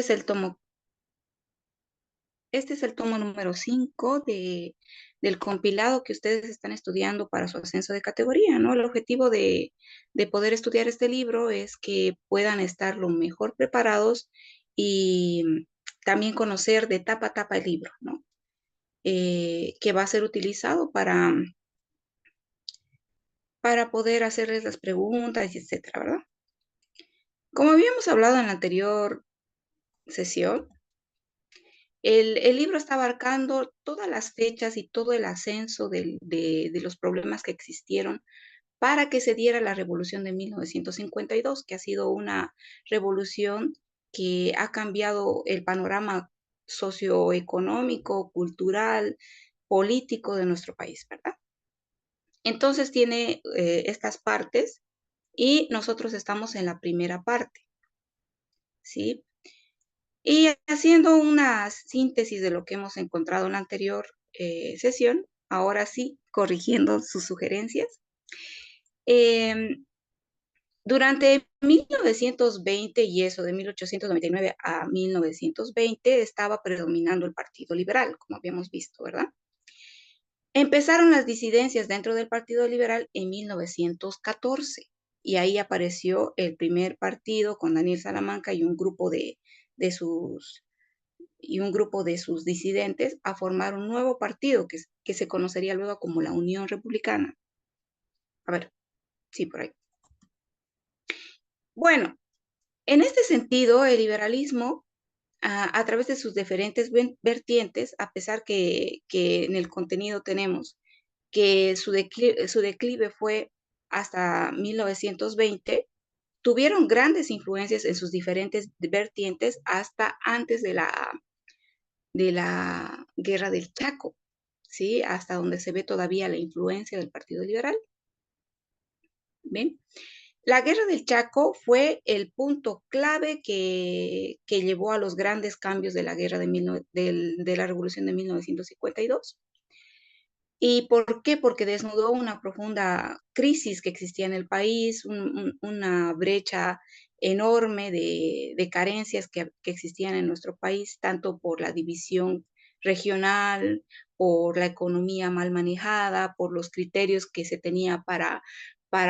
es el tomo, este es el tomo número 5 del compilado que ustedes están estudiando para su ascenso de categoría, ¿no? El objetivo de poder estudiar este libro es que puedan estar lo mejor preparados y también conocer de tapa a tapa el libro, ¿no? Que va a ser utilizado para poder hacerles las preguntas, etcétera, ¿verdad? Como habíamos hablado en la anterior sesión, el libro está abarcando todas las fechas y todo el ascenso de los problemas que existieron para que se diera la revolución de 1952, que ha sido una revolución que ha cambiado el panorama socioeconómico, cultural, político de nuestro país, ¿verdad? Entonces tiene estas partes y nosotros estamos en la primera parte, ¿sí? Y haciendo una síntesis de lo que hemos encontrado en la anterior sesión, ahora sí, corrigiendo sus sugerencias. Durante 1920 y eso, de 1899 a 1920, estaba predominando el Partido Liberal, como habíamos visto, ¿verdad? Empezaron las disidencias dentro del Partido Liberal en 1914 y ahí apareció el primer partido con Daniel Salamanca y un grupo de sus disidentes a formar un nuevo partido que se conocería luego como la Unión Republicana. A ver, sí, por ahí. Bueno, en este sentido, el liberalismo, a través de sus diferentes vertientes, a pesar que en el contenido tenemos que su declive fue hasta 1920, tuvieron grandes influencias en sus diferentes vertientes hasta antes de la Guerra del Chaco, ¿sí? Hasta donde se ve todavía la influencia del Partido Liberal. ¿Ven? La Guerra del Chaco fue el punto clave que llevó a los grandes cambios de la guerra de la Revolución de 1952. ¿Y por qué? Porque desnudó una profunda crisis que existía en el país, una brecha enorme de carencias que existían en nuestro país, tanto por la división regional, por la economía mal manejada, por los criterios que se tenía para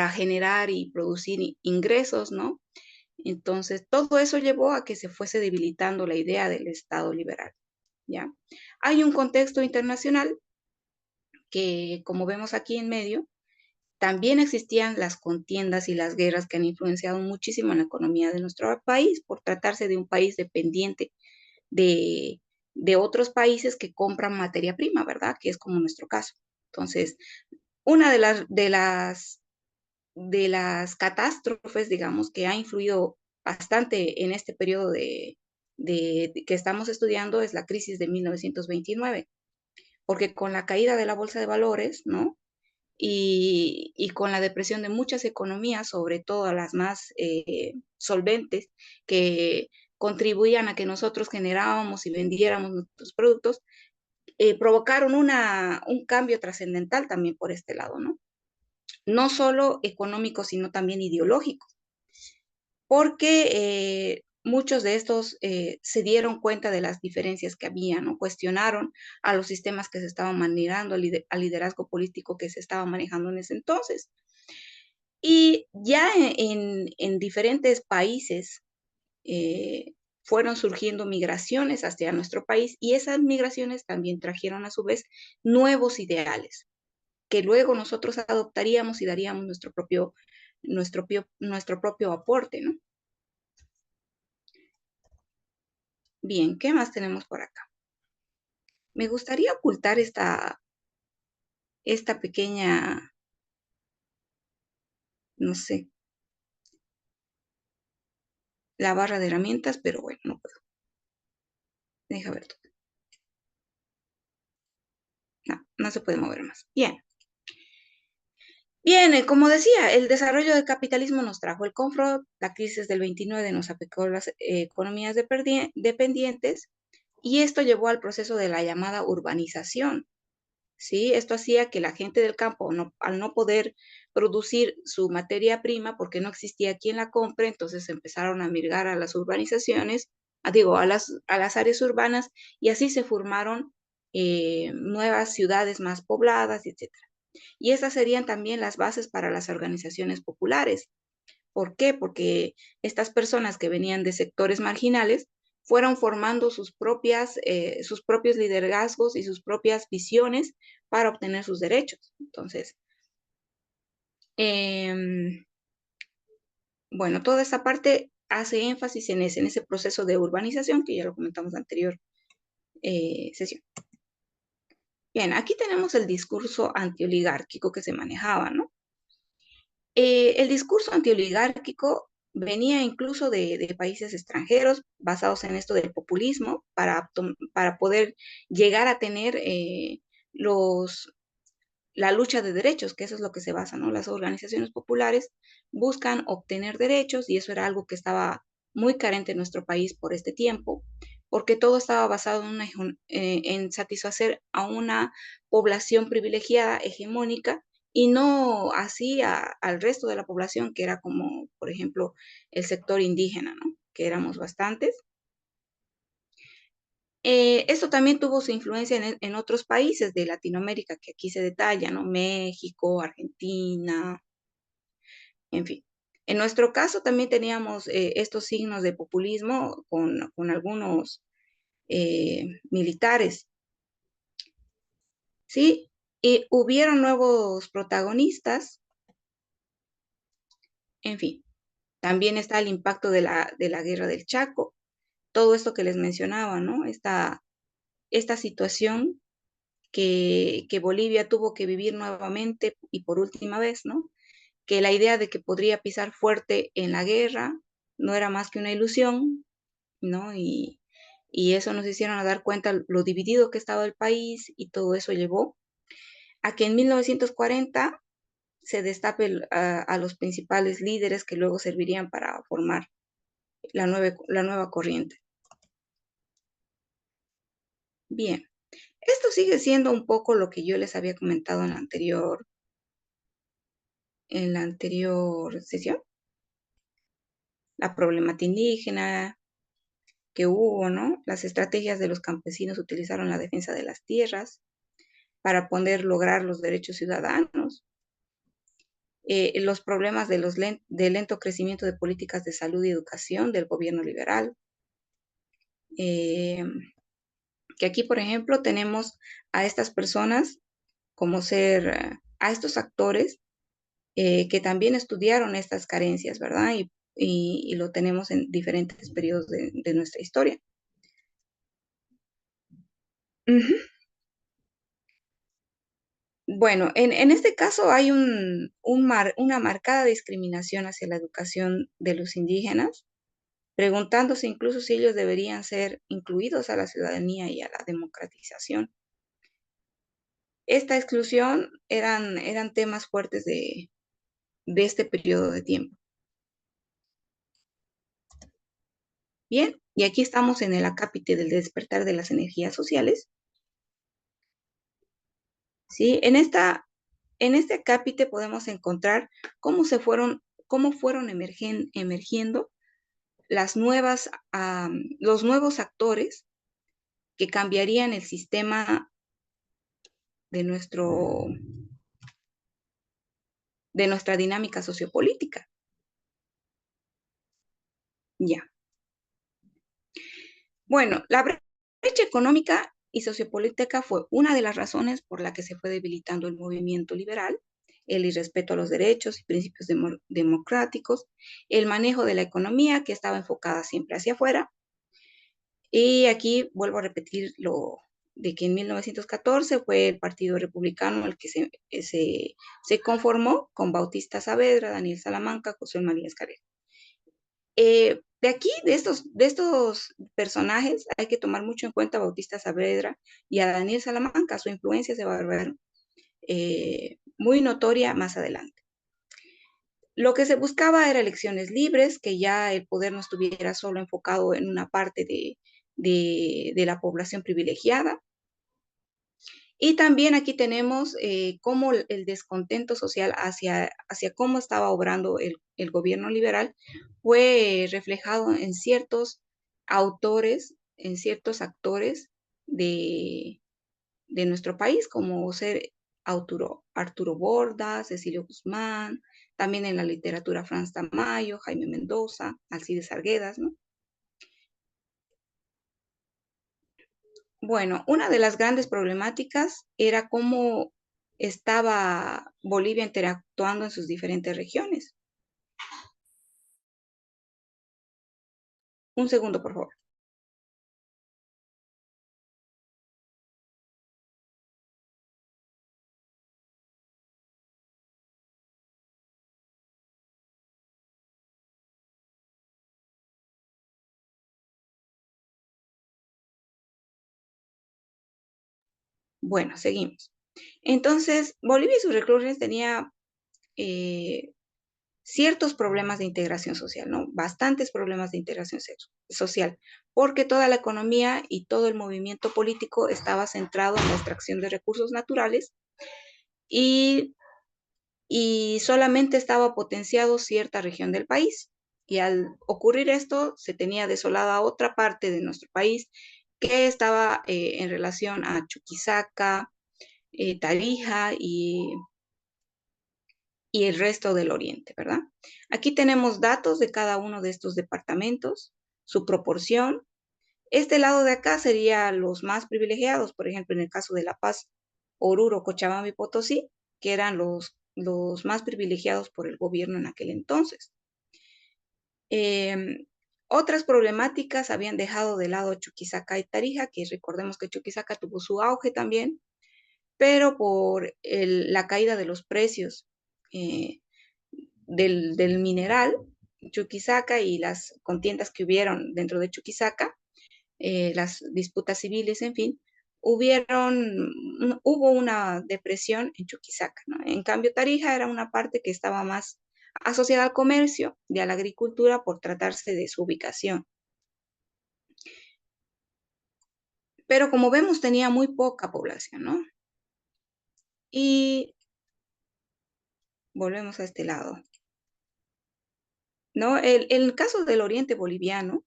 generar y producir ingresos, ¿no? Entonces, todo eso llevó a que se fuese debilitando la idea del Estado liberal, ¿ya? Hay un contexto internacional que, como vemos aquí en medio, también existían las contiendas y las guerras que han influenciado muchísimo en la economía de nuestro país, por tratarse de un país dependiente de, de otros países que compran materia prima, ¿verdad? Que es como nuestro caso. Entonces, una de las catástrofes, digamos, que ha influido bastante en este periodo que estamos estudiando es la crisis de 1929, porque con la caída de la bolsa de valores, ¿no? Y con la depresión de muchas economías, sobre todo las más solventes, que contribuían a que nosotros generábamos y vendiéramos nuestros productos, provocaron un cambio trascendental también por este lado, ¿no? No solo económico, sino también ideológico, porque muchos de estos se dieron cuenta de las diferencias que había, ¿no? Cuestionaron a los sistemas que se estaban manejando, al liderazgo político que se estaba manejando en ese entonces. Y ya en diferentes países eh, fueron surgiendo migraciones hacia nuestro país y esas migraciones también trajeron a su vez nuevos ideales que luego nosotros adoptaríamos y daríamos nuestro propio aporte, ¿no? Bien, ¿qué más tenemos por acá? Me gustaría ocultar esta pequeña, no sé, la barra de herramientas, pero bueno, no puedo. Deja ver todo. No, no se puede mover más. Bien. Bien, como decía, el desarrollo del capitalismo nos trajo el confort, la crisis del 29 nos afectó las economías dependientes y esto llevó al proceso de la llamada urbanización. ¿Sí? Esto hacía que la gente del campo, al no poder producir su materia prima porque no existía quien la compre, entonces empezaron a migrar a las urbanizaciones a las áreas urbanas, y así se formaron nuevas ciudades más pobladas, etcétera. Y esas serían también las bases para las organizaciones populares. ¿Por qué? Porque estas personas que venían de sectores marginales fueron formando sus propios liderazgos y sus propias visiones para obtener sus derechos. Entonces, eh, bueno, toda esta parte hace énfasis en ese proceso de urbanización que ya lo comentamos en la anterior sesión. Bien, aquí tenemos el discurso antioligárquico que se manejaba, ¿no? El discurso antioligárquico venía incluso de países extranjeros basados en esto del populismo para poder llegar a tener la lucha de derechos, que eso es lo que se basa, ¿no? Las organizaciones populares buscan obtener derechos y eso era algo que estaba muy carente en nuestro país por este tiempo, porque todo estaba basado en satisfacer a una población privilegiada, hegemónica, y no así al resto de la población, que era como, por ejemplo, el sector indígena, ¿no? Que éramos bastantes. Esto también tuvo su influencia en otros países de Latinoamérica, que aquí se detalla, ¿no? México, Argentina, en fin. En nuestro caso también teníamos estos signos de populismo con algunos militares, ¿sí? Y hubieron nuevos protagonistas, en fin. También está el impacto de la guerra del Chaco, todo esto que les mencionaba, ¿no? Esta situación que Bolivia tuvo que vivir nuevamente y por última vez, ¿no? Que la idea de que podría pisar fuerte en la guerra no era más que una ilusión, ¿no? Y eso nos hicieron a dar cuenta lo dividido que estaba el país y todo eso llevó a que en 1940 se destape a los principales líderes que luego servirían para formar la nueva corriente. Bien, esto sigue siendo un poco lo que yo les había comentado en la anterior sesión, la problemática indígena que hubo, ¿no? Las estrategias de los campesinos utilizaron la defensa de las tierras para poder lograr los derechos ciudadanos, los problemas del lento crecimiento de políticas de salud y educación del gobierno liberal, eh, que aquí, por ejemplo, tenemos a estas personas como a estos actores que también estudiaron estas carencias, ¿verdad? Y lo tenemos en diferentes periodos de nuestra historia. Ujú. Bueno, en este caso hay una marcada discriminación hacia la educación de los indígenas, preguntándose incluso si ellos deberían ser incluidos a la ciudadanía y a la democratización. Esta exclusión eran temas fuertes de este periodo de tiempo. Bien, y aquí estamos en el acápite del despertar de las energías sociales. ¿Sí? En este acápite podemos encontrar cómo fueron emergiendo los nuevos actores que cambiarían el sistema de, de nuestra dinámica sociopolítica. Ya. Bueno, la brecha económica y sociopolítica fue una de las razones por la que se fue debilitando el movimiento liberal, el irrespeto a los derechos y principios democráticos, el manejo de la economía que estaba enfocada siempre hacia afuera. Y aquí vuelvo a repetir lo de que en 1914 fue el Partido Republicano el que se conformó con Bautista Saavedra, Daniel Salamanca, José María Escarel. De aquí, de estos personajes, hay que tomar mucho en cuenta a Bautista Saavedra y a Daniel Salamanca. Su influencia se va a ver muy notoria más adelante. Lo que se buscaba era elecciones libres, que ya el poder no estuviera solo enfocado en una parte de la población privilegiada. Y también aquí tenemos cómo el descontento social hacia cómo estaba obrando el gobierno liberal fue reflejado en ciertos autores, en ciertos actores de nuestro país, como ser Arturo Borda, Cecilio Guzmán, también en la literatura Franz Tamayo, Jaime Mendoza, Alcides Arguedas, ¿no? Bueno, una de las grandes problemáticas era cómo estaba Bolivia interactuando en sus diferentes regiones. Un segundo, por favor. Bueno, seguimos. Entonces, Bolivia y sus regiones tenía eh, ciertos problemas de integración social, ¿no? Bastantes problemas de integración social, porque toda la economía y todo el movimiento político estaba centrado en la extracción de recursos naturales y, y solamente estaba potenciado cierta región del país. Y al ocurrir esto, se tenía desolada otra parte de nuestro país que estaba en relación a Chuquisaca, Tarija y el resto del oriente, ¿verdad? Aquí tenemos datos de cada uno de estos departamentos, su proporción. Este lado de acá sería los más privilegiados, por ejemplo, en el caso de La Paz, Oruro, Cochabamba y Potosí, que eran los más privilegiados por el gobierno en aquel entonces. Eh, Otras problemáticas habían dejado de lado Chuquisaca y Tarija, que recordemos que Chuquisaca tuvo su auge también, pero por la caída de los precios eh, del mineral, Chuquisaca, y las contiendas que hubieron dentro de Chuquisaca, las disputas civiles, en fin, hubo una depresión en Chuquisaca, ¿no? En cambio, Tarija era una parte que estaba más asociada al comercio y a la agricultura por tratarse de su ubicación. Pero como vemos, tenía muy poca población, ¿no? Y volvemos a este lado, ¿no? El caso del oriente boliviano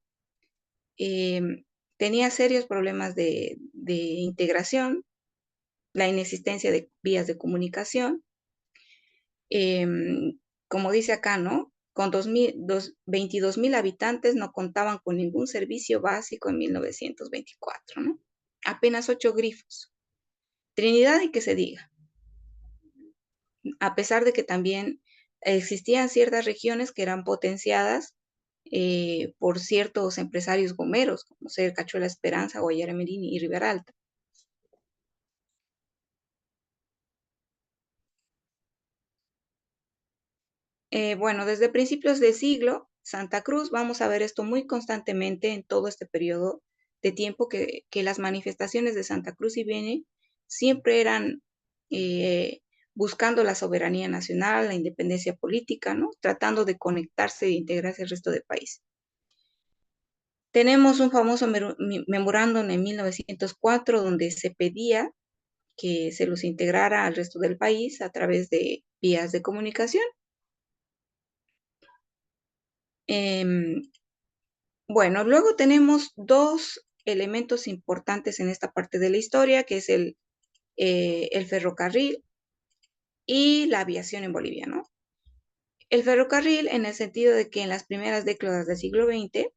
eh, tenía serios problemas de integración, la inexistencia de vías de comunicación, eh, como dice acá, ¿no? Con 22.000 habitantes no contaban con ningún servicio básico en 1924, ¿no? Apenas 8 grifos. Trinidad y que se diga, a pesar de que también existían ciertas regiones que eran potenciadas por ciertos empresarios gomeros, como ser Cachuela Esperanza, Guayara Merini y Rivera Alta. Bueno, desde principios de siglo, Santa Cruz, vamos a ver esto muy constantemente en todo este periodo de tiempo que las manifestaciones de Santa Cruz y Beni siempre eran eh, buscando la soberanía nacional, la independencia política, ¿no? Tratando de conectarse e integrarse al resto del país. Tenemos un famoso memorándum en 1904 donde se pedía que se los integrara al resto del país a través de vías de comunicación. Eh, bueno, luego tenemos dos elementos importantes en esta parte de la historia, que es el ferrocarril y la aviación en Bolivia, ¿no? El ferrocarril en el sentido de que en las primeras décadas del siglo XX,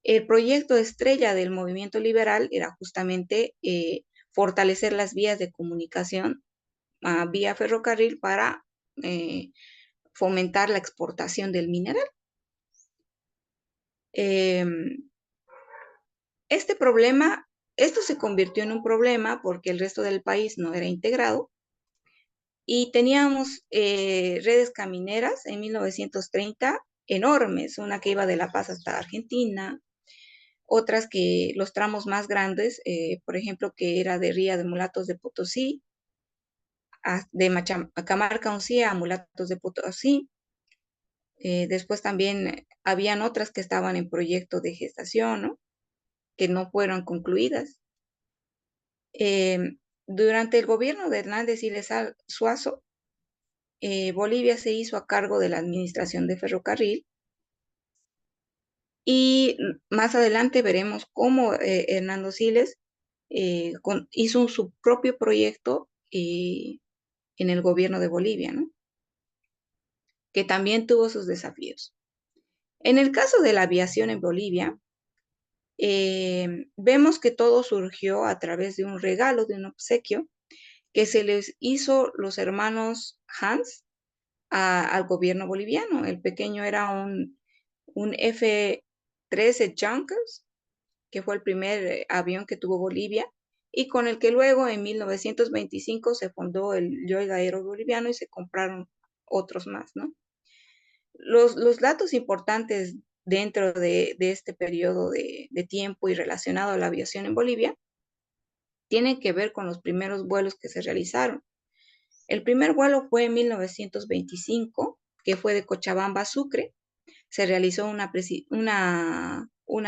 el proyecto estrella del movimiento liberal era justamente fortalecer las vías de comunicación vía ferrocarril para eh, fomentar la exportación del mineral. Eh, Este problema, esto se convirtió en un problema porque el resto del país no era integrado y teníamos redes camineras en 1930 enormes, una que iba de La Paz hasta Argentina, otras que los tramos más grandes, por ejemplo, que era de Ría de Mulatos de Potosí, de Camarca Uncía a Mulatos de Potosí. Después también habían otras que estaban en proyecto de gestación, ¿no? Que no fueron concluidas. Eh, Durante el gobierno de Hernández Siles Suazo, Bolivia se hizo a cargo de la administración de ferrocarril Y más adelante veremos cómo Hernando Siles hizo su propio proyecto en el gobierno de Bolivia, ¿no? Que también tuvo sus desafíos. En el caso de la aviación en Bolivia, vemos que todo surgió a través de un regalo, de un obsequio, que se les hizo los hermanos Hans al gobierno boliviano. El pequeño era un F-13 Junkers, que fue el primer avión que tuvo Bolivia, y con el que luego en 1925 se fundó el Yoiga Aero Boliviano y se compraron otros más, ¿no? Los datos importantes dentro de este periodo de tiempo y relacionado a la aviación en Bolivia tienen que ver con los primeros vuelos que se realizaron. El primer vuelo fue en 1925, que fue de Cochabamba a Sucre. Se realizó una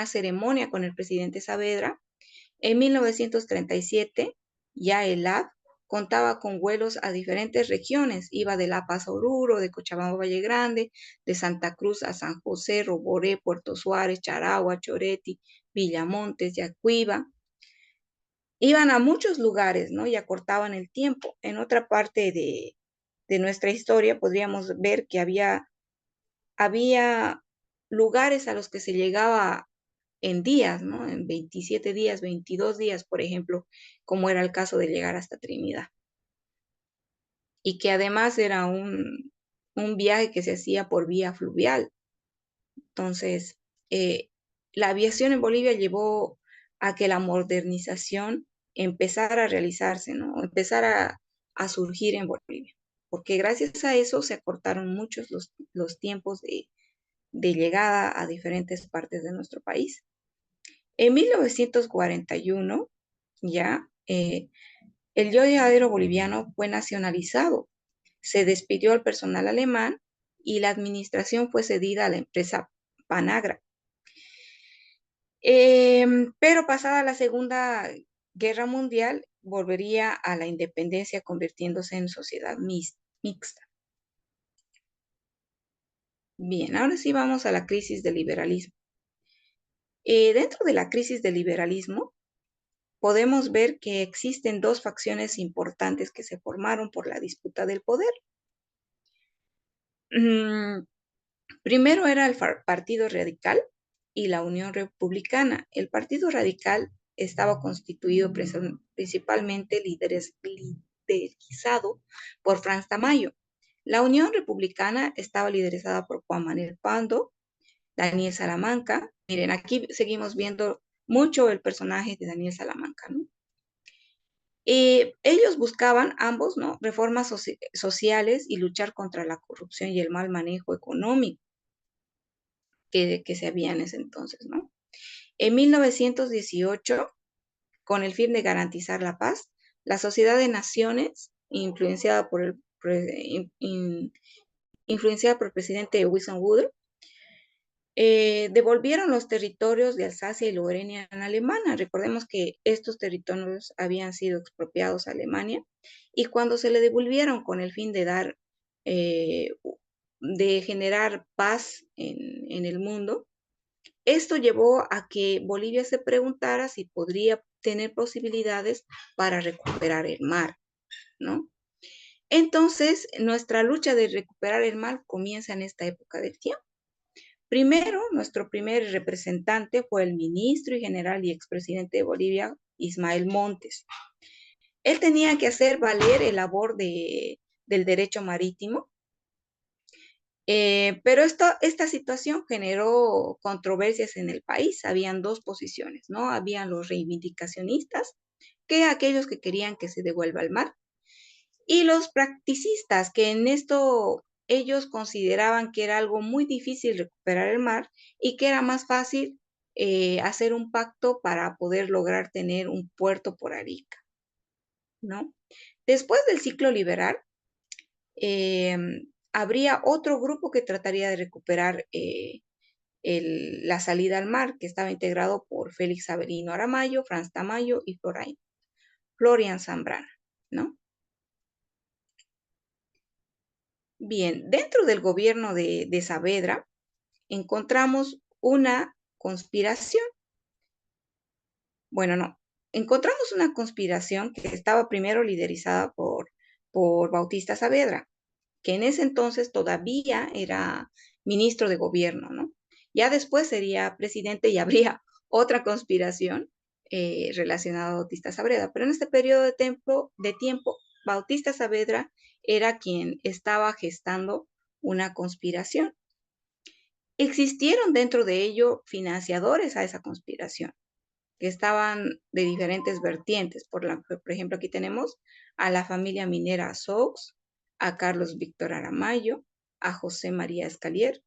ceremonia con el presidente Saavedra. En 1937, ya el LAB contaba con vuelos a diferentes regiones. Iba de La Paz a Oruro, de Cochabamba a Valle Grande, de Santa Cruz a San José, Roboré, Puerto Suárez, Charagua, Choreti, Villamontes, Yacuiba. Iban a muchos lugares, ¿no? Y acortaban el tiempo. En otra parte de nuestra historia podríamos ver que había lugares a los que se llegaba en días, ¿no? En 27 días, 22 días, por ejemplo, como era el caso de llegar hasta Trinidad. Y que además era un viaje que se hacía por vía fluvial. Entonces, la aviación en Bolivia llevó a que la modernización empezara a realizarse, ¿no? Empezara a surgir en Bolivia. Porque gracias a eso se acortaron muchos los tiempos de llegada a diferentes partes de nuestro país. En 1941, ya, el Aero Boliviano fue nacionalizado. Se despidió al personal alemán y la administración fue cedida a la empresa Panagra. Pero pasada la Segunda Guerra Mundial, volvería a la independencia convirtiéndose en sociedad mixta. Bien, ahora sí vamos a la crisis del liberalismo. Dentro de la crisis del liberalismo, podemos ver que existen dos facciones importantes que se formaron por la disputa del poder. Primero era el Partido Radical y la Unión Republicana. El Partido Radical estaba constituido principalmente liderizado por Franz Tamayo. La Unión Republicana estaba liderizada por Juan Manuel Pando, Daniel Salamanca. Miren, aquí seguimos viendo mucho el personaje de Daniel Salamanca, ¿no? Ellos buscaban ambos, ¿no? Reformas sociales y luchar contra la corrupción y el mal manejo económico que se había en ese entonces, ¿no? En 1918, con el fin de garantizar la paz, la Sociedad de Naciones, influenciada por el presidente Wilson Woodruff, devolvieron los territorios de Alsacia y Lorena en Alemania. Recordemos que estos territorios habían sido expropiados a Alemania y cuando se le devolvieron con el fin de de generar paz en el mundo, esto llevó a que Bolivia se preguntara si podría tener posibilidades para recuperar el mar, ¿no? Entonces, nuestra lucha de recuperar el mar comienza en esta época del tiempo. Primero, nuestro primer representante fue el ministro y general y expresidente de Bolivia, Ismael Montes. Él tenía que hacer valer el labor del derecho marítimo, pero esta situación generó controversias en el país. Habían dos posiciones, ¿no? Habían los reivindicacionistas, que aquellos que querían que se devuelva el mar, y los practicistas, que en esto ellos consideraban que era algo muy difícil recuperar el mar y que era más fácil hacer un pacto para poder lograr tener un puerto por Arica, ¿no? Después del ciclo liberal, habría otro grupo que trataría de recuperar la salida al mar, que estaba integrado por Félix Avelino Aramayo, Franz Tamayo y Florian Zambrana, ¿no? Bien, dentro del gobierno de Saavedra encontramos una conspiración. Bueno, no. Encontramos una conspiración que estaba primero liderizada por Bautista Saavedra, que en ese entonces todavía era ministro de gobierno, ¿no? Ya después sería presidente y habría otra conspiración relacionada a Bautista Saavedra, pero en este periodo de tiempo, Bautista Saavedra era quien estaba gestando una conspiración. Existieron dentro de ello financiadores a esa conspiración, que estaban de diferentes vertientes. Por ejemplo, aquí tenemos a la familia minera Saux, a Carlos Víctor Aramayo, a José María Escalier,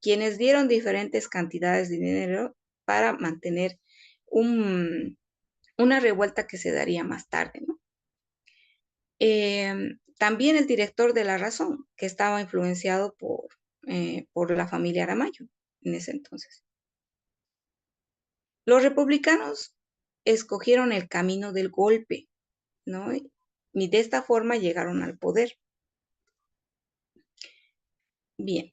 quienes dieron diferentes cantidades de dinero para mantener una revuelta que se daría más tarde, ¿no? También el director de La Razón, que estaba influenciado por la familia Aramayo en ese entonces. Los republicanos escogieron el camino del golpe, ¿no? Y de esta forma llegaron al poder. Bien,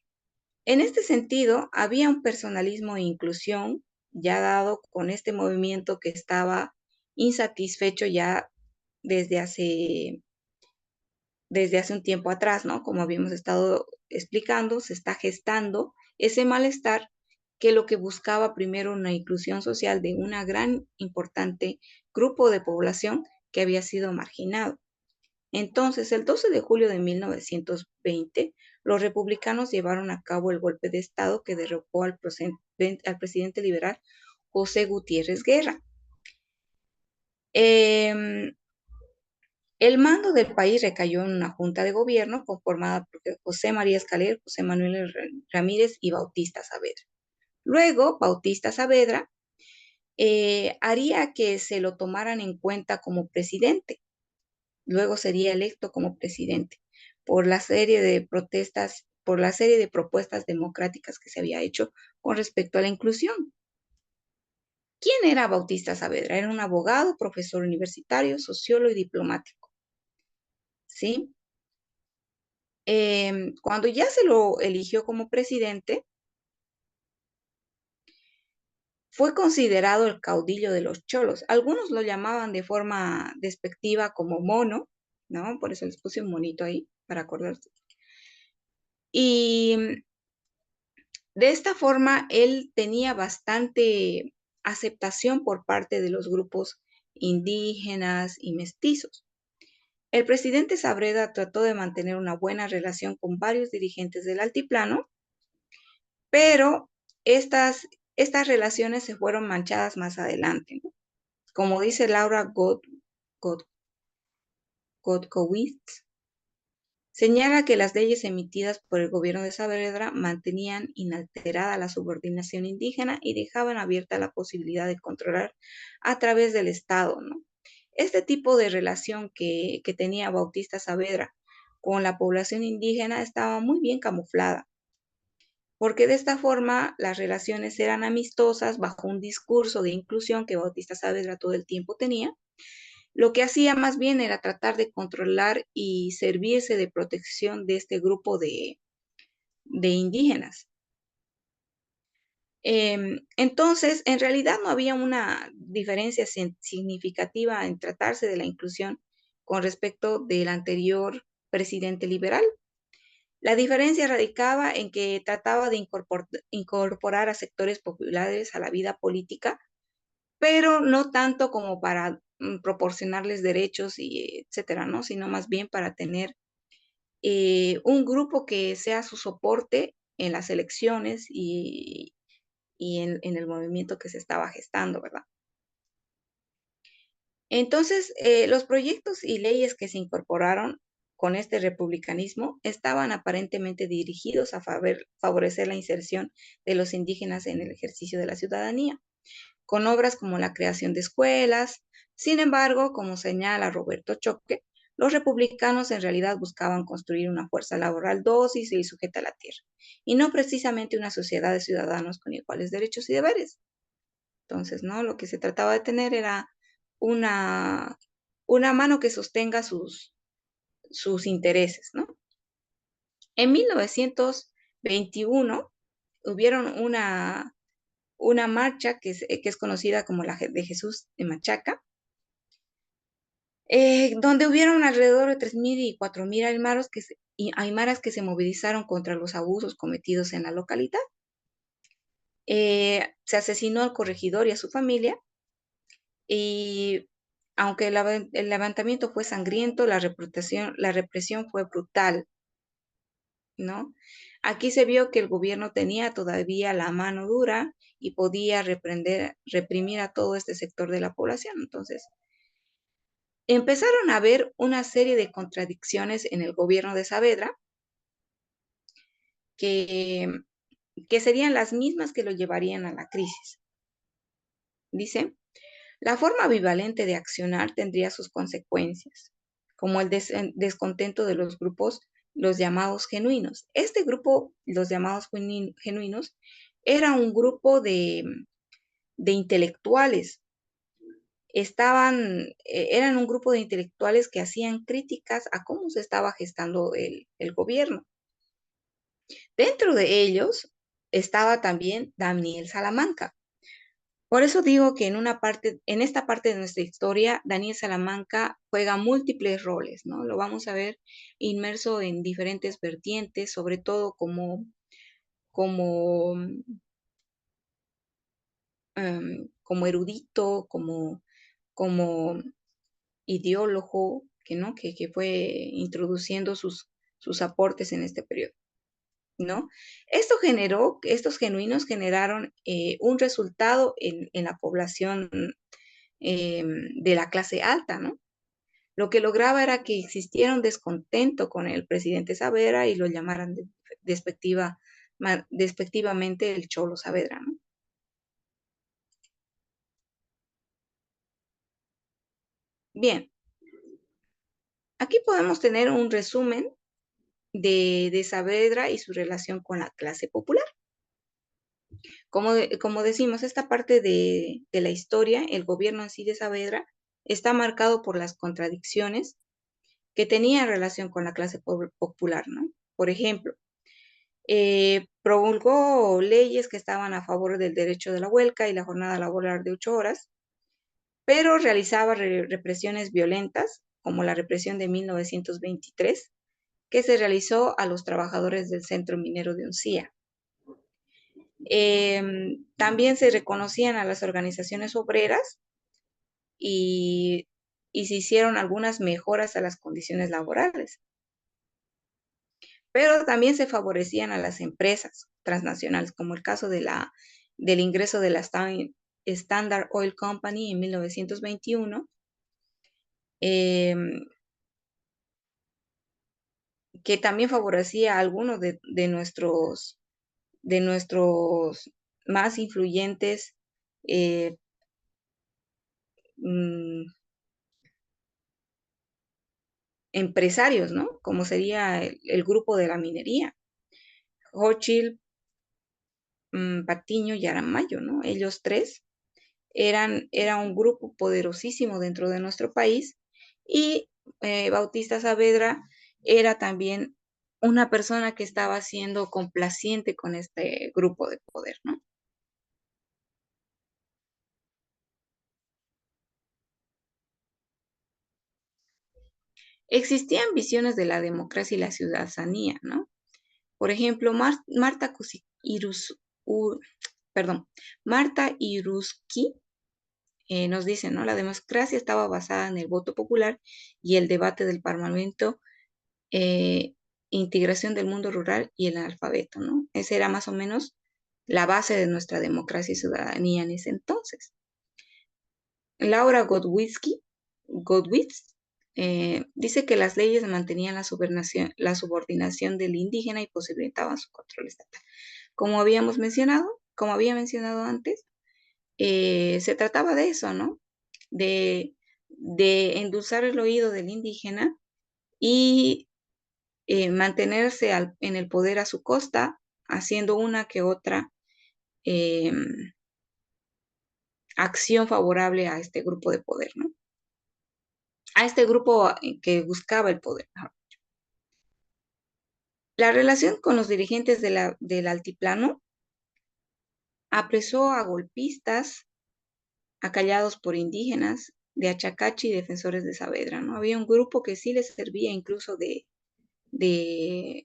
en este sentido, había un personalismo e inclusión ya dado con este movimiento que estaba insatisfecho ya desde hace, desde hace un tiempo atrás, ¿no? Como habíamos estado explicando, se está gestando ese malestar que lo que buscaba primero una inclusión social de una gran importante grupo de población que había sido marginado. Entonces, el 12 de julio de 1920, los republicanos llevaron a cabo el golpe de Estado que derrocó al presidente liberal José Gutiérrez Guerra. El mando del país recayó en una junta de gobierno conformada por José María Escalier, José Manuel Ramírez y Bautista Saavedra. Luego, Bautista Saavedra haría que se lo tomaran en cuenta como presidente. Luego sería electo como presidente por la serie de protestas, por la serie de propuestas democráticas que se había hecho con respecto a la inclusión. ¿Quién era Bautista Saavedra? Era un abogado, profesor universitario, sociólogo y diplomático. ¿Sí? Cuando ya se lo eligió como presidente, fue considerado el caudillo de los cholos. Algunos lo llamaban de forma despectiva como mono, ¿no? Por eso les puse un monito ahí para acordarse. Y de esta forma, él tenía bastante aceptación por parte de los grupos indígenas y mestizos. El presidente Saavedra trató de mantener una buena relación con varios dirigentes del altiplano, pero estas relaciones se fueron manchadas más adelante, ¿no? Como dice Laura Godkowitz, señala que las leyes emitidas por el gobierno de Saavedra mantenían inalterada la subordinación indígena y dejaban abierta la posibilidad de controlar a través del Estado, ¿no? Este tipo de relación que tenía Bautista Saavedra con la población indígena estaba muy bien camuflada, porque de esta forma las relaciones eran amistosas bajo un discurso de inclusión que Bautista Saavedra todo el tiempo tenía. Lo que hacía más bien era tratar de controlar y servirse de protección de este grupo de indígenas. Entonces, en realidad no había una diferencia significativa en tratarse de la inclusión con respecto del anterior presidente liberal. La diferencia radicaba en que trataba de incorporar a sectores populares a la vida política, pero no tanto como para proporcionarles derechos y etcétera, ¿no? Sino más bien para tener un grupo que sea su soporte en las elecciones y en el movimiento que se estaba gestando, ¿verdad? Entonces, los proyectos y leyes que se incorporaron con este republicanismo estaban aparentemente dirigidos a favorecer la inserción de los indígenas en el ejercicio de la ciudadanía, con obras como la creación de escuelas. Sin embargo, como señala Roberto Choque, los republicanos en realidad buscaban construir una fuerza laboral dócil y sujeta a la tierra, y no precisamente una sociedad de ciudadanos con iguales derechos y deberes. Entonces, ¿no? Lo que se trataba de tener era una, una mano que sostenga sus intereses, ¿no? En 1921 hubieron una marcha que es conocida como la de Jesús de Machaca, donde hubieron alrededor de 3.000 y 4.000 aymaras que se movilizaron contra los abusos cometidos en la localidad. Se asesinó al corregidor y a su familia, y aunque el levantamiento fue sangriento, la represión fue brutal, ¿no? Aquí se vio que el gobierno tenía todavía la mano dura y podía reprimir a todo este sector de la población. Entonces, empezaron a haber una serie de contradicciones en el gobierno de Saavedra que, que serían las mismas que lo llevarían a la crisis. Dice, la forma ambivalente de accionar tendría sus consecuencias, como el descontento de los grupos, los llamados genuinos. Este grupo, los llamados genuinos, era un grupo de intelectuales. Eran un grupo de intelectuales que hacían críticas a cómo se estaba gestando el gobierno. Dentro de ellos estaba también Daniel Salamanca. Por eso digo que en esta parte de nuestra historia, Daniel Salamanca juega múltiples roles, ¿no? Lo vamos a ver inmerso en diferentes vertientes, sobre todo como, como erudito, como ideólogo, ¿no? Que fue introduciendo sus aportes en este periodo, ¿no? Estos genuinos generaron un resultado en la población de la clase alta, ¿no? Lo que lograba era que existiera un descontento con el presidente Saavedra y lo llamaran despectivamente el Cholo Saavedra, ¿no? Bien, aquí podemos tener un resumen de Saavedra y su relación con la clase popular. Como decimos, esta parte de la historia, el gobierno en sí de Saavedra, está marcado por las contradicciones que tenía en relación con la clase popular, ¿no? Por ejemplo, promulgó leyes que estaban a favor del derecho de la huelga y la jornada laboral de 8 horas, pero realizaba represiones violentas, como la represión de 1923, que se realizó a los trabajadores del centro minero de Uncía. También se reconocían a las organizaciones obreras y, y se hicieron algunas mejoras a las condiciones laborales, pero también se favorecían a las empresas transnacionales, como el caso del ingreso de la Standard Oil Company en 1921, que también favorecía a algunos de nuestros más influyentes eh, mm, empresarios, ¿no? Como sería el grupo de la minería, Hochschild, Patiño y Aramayo, ¿no? Ellos tres era un grupo poderosísimo dentro de nuestro país, y Bautista Saavedra era también una persona que estaba siendo complaciente con este grupo de poder, ¿no? Existían visiones de la democracia y la ciudadanía, ¿no? Por ejemplo, perdón, Marta Iruski nos dice, ¿no? La democracia estaba basada en el voto popular y el debate del parlamento, eh, integración del mundo rural y el analfabeto, ¿no? Esa era más o menos la base de nuestra democracia y ciudadanía en ese entonces. Laura Godwitz dice que las leyes mantenían la subordinación del indígena y posibilitaban su control estatal. Como había mencionado antes, se trataba de eso, ¿no? De endulzar el oído del indígena y mantenerse en el poder a su costa, haciendo una que otra eh, acción favorable a este grupo de poder, ¿no? A este grupo que buscaba el poder. La relación con los dirigentes del altiplano apresó a golpistas acallados por indígenas de Achacachi y defensores de Saavedra, ¿no? Había un grupo que sí les servía incluso de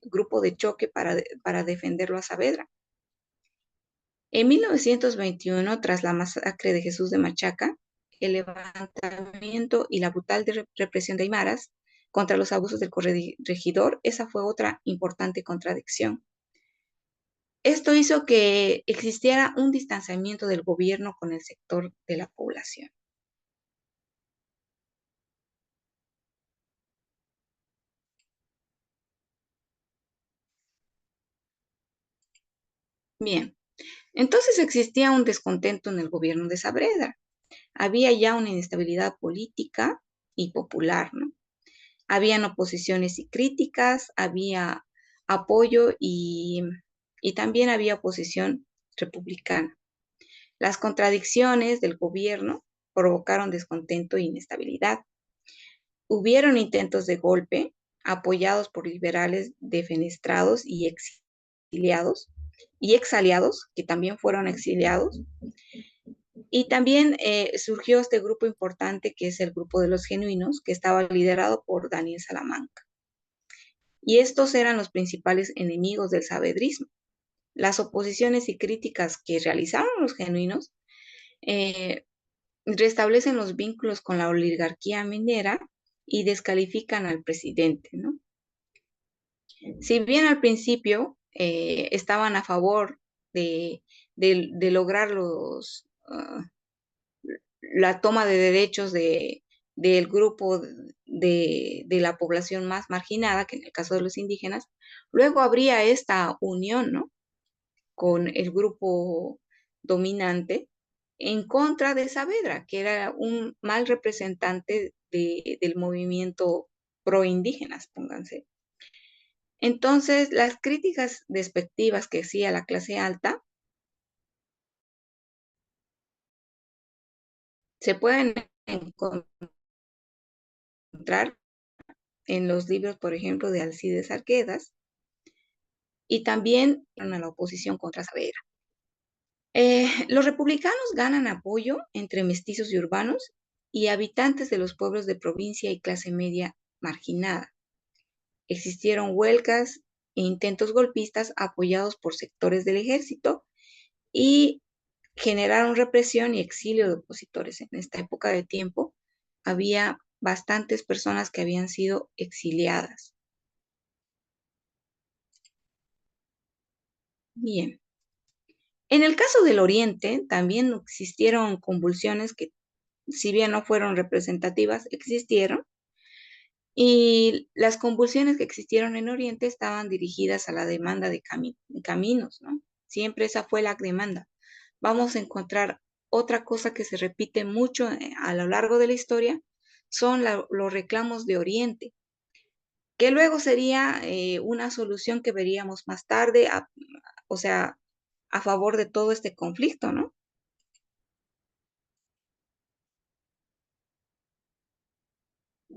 grupo de choque para defenderlo a Saavedra. En 1921, tras la masacre de Jesús de Machaca, el levantamiento y la brutal represión de Aymaras contra los abusos del corregidor, esa fue otra importante contradicción. Esto hizo que existiera un distanciamiento del gobierno con el sector de la población. Bien, entonces existía un descontento en el gobierno de Saavedra. Había ya una inestabilidad política y popular, ¿no? Habían oposiciones y críticas, había apoyo y también había oposición republicana. Las contradicciones del gobierno provocaron descontento e inestabilidad. Hubieron intentos de golpe apoyados por liberales defenestrados y exiliados y exaliados, que también fueron exiliados. Y también surgió este grupo importante que es el grupo de los genuinos, que estaba liderado por Daniel Salamanca. Y estos eran los principales enemigos del saavedrismo. Las oposiciones y críticas que realizaron los genuinos eh, restablecen los vínculos con la oligarquía minera y descalifican al presidente, ¿no? Si bien al principio estaban a favor de lograr la toma de derechos del grupo de la población más marginada, que en el caso de los indígenas, luego habría esta unión, ¿no? Con el grupo dominante en contra de Saavedra, que era un mal representante del movimiento pro indígenas, pónganse. Entonces, las críticas despectivas que hacía la clase alta se pueden encontrar en los libros, por ejemplo, de Alcides Arquedas, y también a la oposición contra Saavedra. Los republicanos ganan apoyo entre mestizos y urbanos y habitantes de los pueblos de provincia y clase media marginada. Existieron huelgas e intentos golpistas apoyados por sectores del ejército y generaron represión y exilio de opositores. En esta época de tiempo había bastantes personas que habían sido exiliadas. Bien. En el caso del Oriente, también existieron convulsiones que, si bien no fueron representativas, existieron. Y las convulsiones que existieron en Oriente estaban dirigidas a la demanda de caminos, ¿no? Siempre esa fue la demanda. Vamos a encontrar otra cosa que se repite mucho a lo largo de la historia, son los reclamos de Oriente, que luego sería una solución que veríamos más tarde, o sea, a favor de todo este conflicto, ¿no?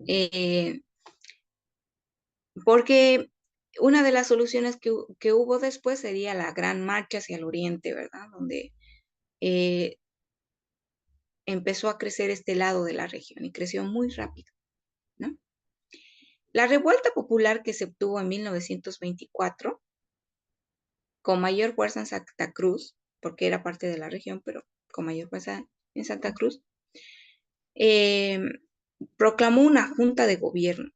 Eh, porque una de las soluciones que hubo después sería la gran marcha hacia el oriente, ¿verdad? Donde eh, empezó a crecer este lado de la región y creció muy rápido, ¿no? La revuelta popular que se obtuvo en 1924, con mayor fuerza en Santa Cruz, porque era parte de la región, pero con mayor fuerza en Santa Cruz, eh, proclamó una junta de gobierno,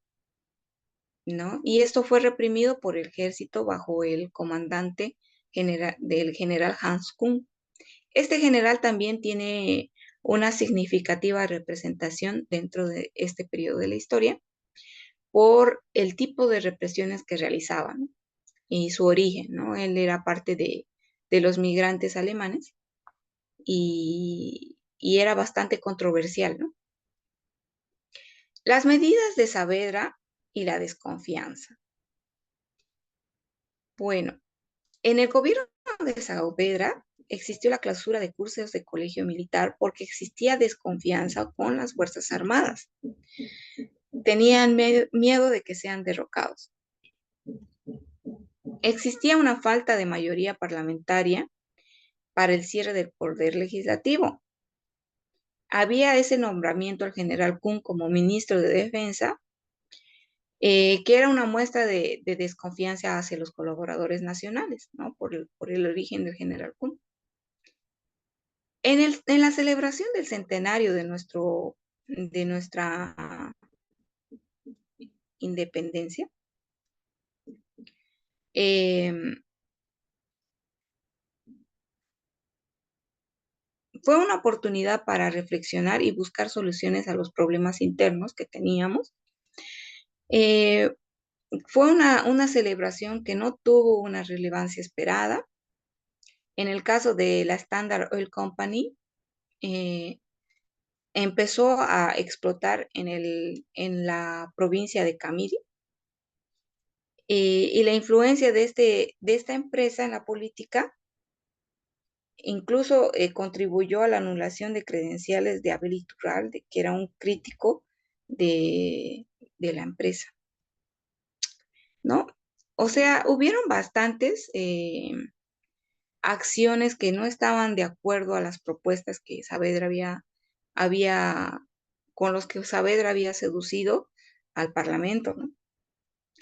¿no? Y esto fue reprimido por el ejército bajo el comandante del general Hans Kuhn. Este general también tiene una significativa representación dentro de este periodo de la historia por el tipo de represiones que realizaban, ¿no? Y su origen, ¿no? Él era parte de los migrantes alemanes y era bastante controversial, ¿no? Las medidas de Saavedra y la desconfianza. Bueno, en el gobierno de Saavedra existió la clausura de cursos de colegio militar porque existía desconfianza con las Fuerzas Armadas. Tenían miedo de que sean derrocados. Existía una falta de mayoría parlamentaria para el cierre del poder legislativo. Había ese nombramiento al general Kuhn como ministro de Defensa, que era una muestra de desconfianza hacia los colaboradores nacionales, ¿no? Por el origen del general Kuhn. En la celebración del centenario de nuestra independencia, fue una oportunidad para reflexionar y buscar soluciones a los problemas internos que teníamos. Fue una celebración que no tuvo una relevancia esperada. En el caso de la Standard Oil Company, empezó a explotar en la provincia de Camiri, y la influencia de esta empresa en la política incluso contribuyó a la anulación de credenciales de Abel Iturralde, que era un crítico de la empresa, ¿no? O sea, hubieron bastantes acciones que no estaban de acuerdo a las propuestas que Saavedra con los que Saavedra había seducido al Parlamento, ¿no?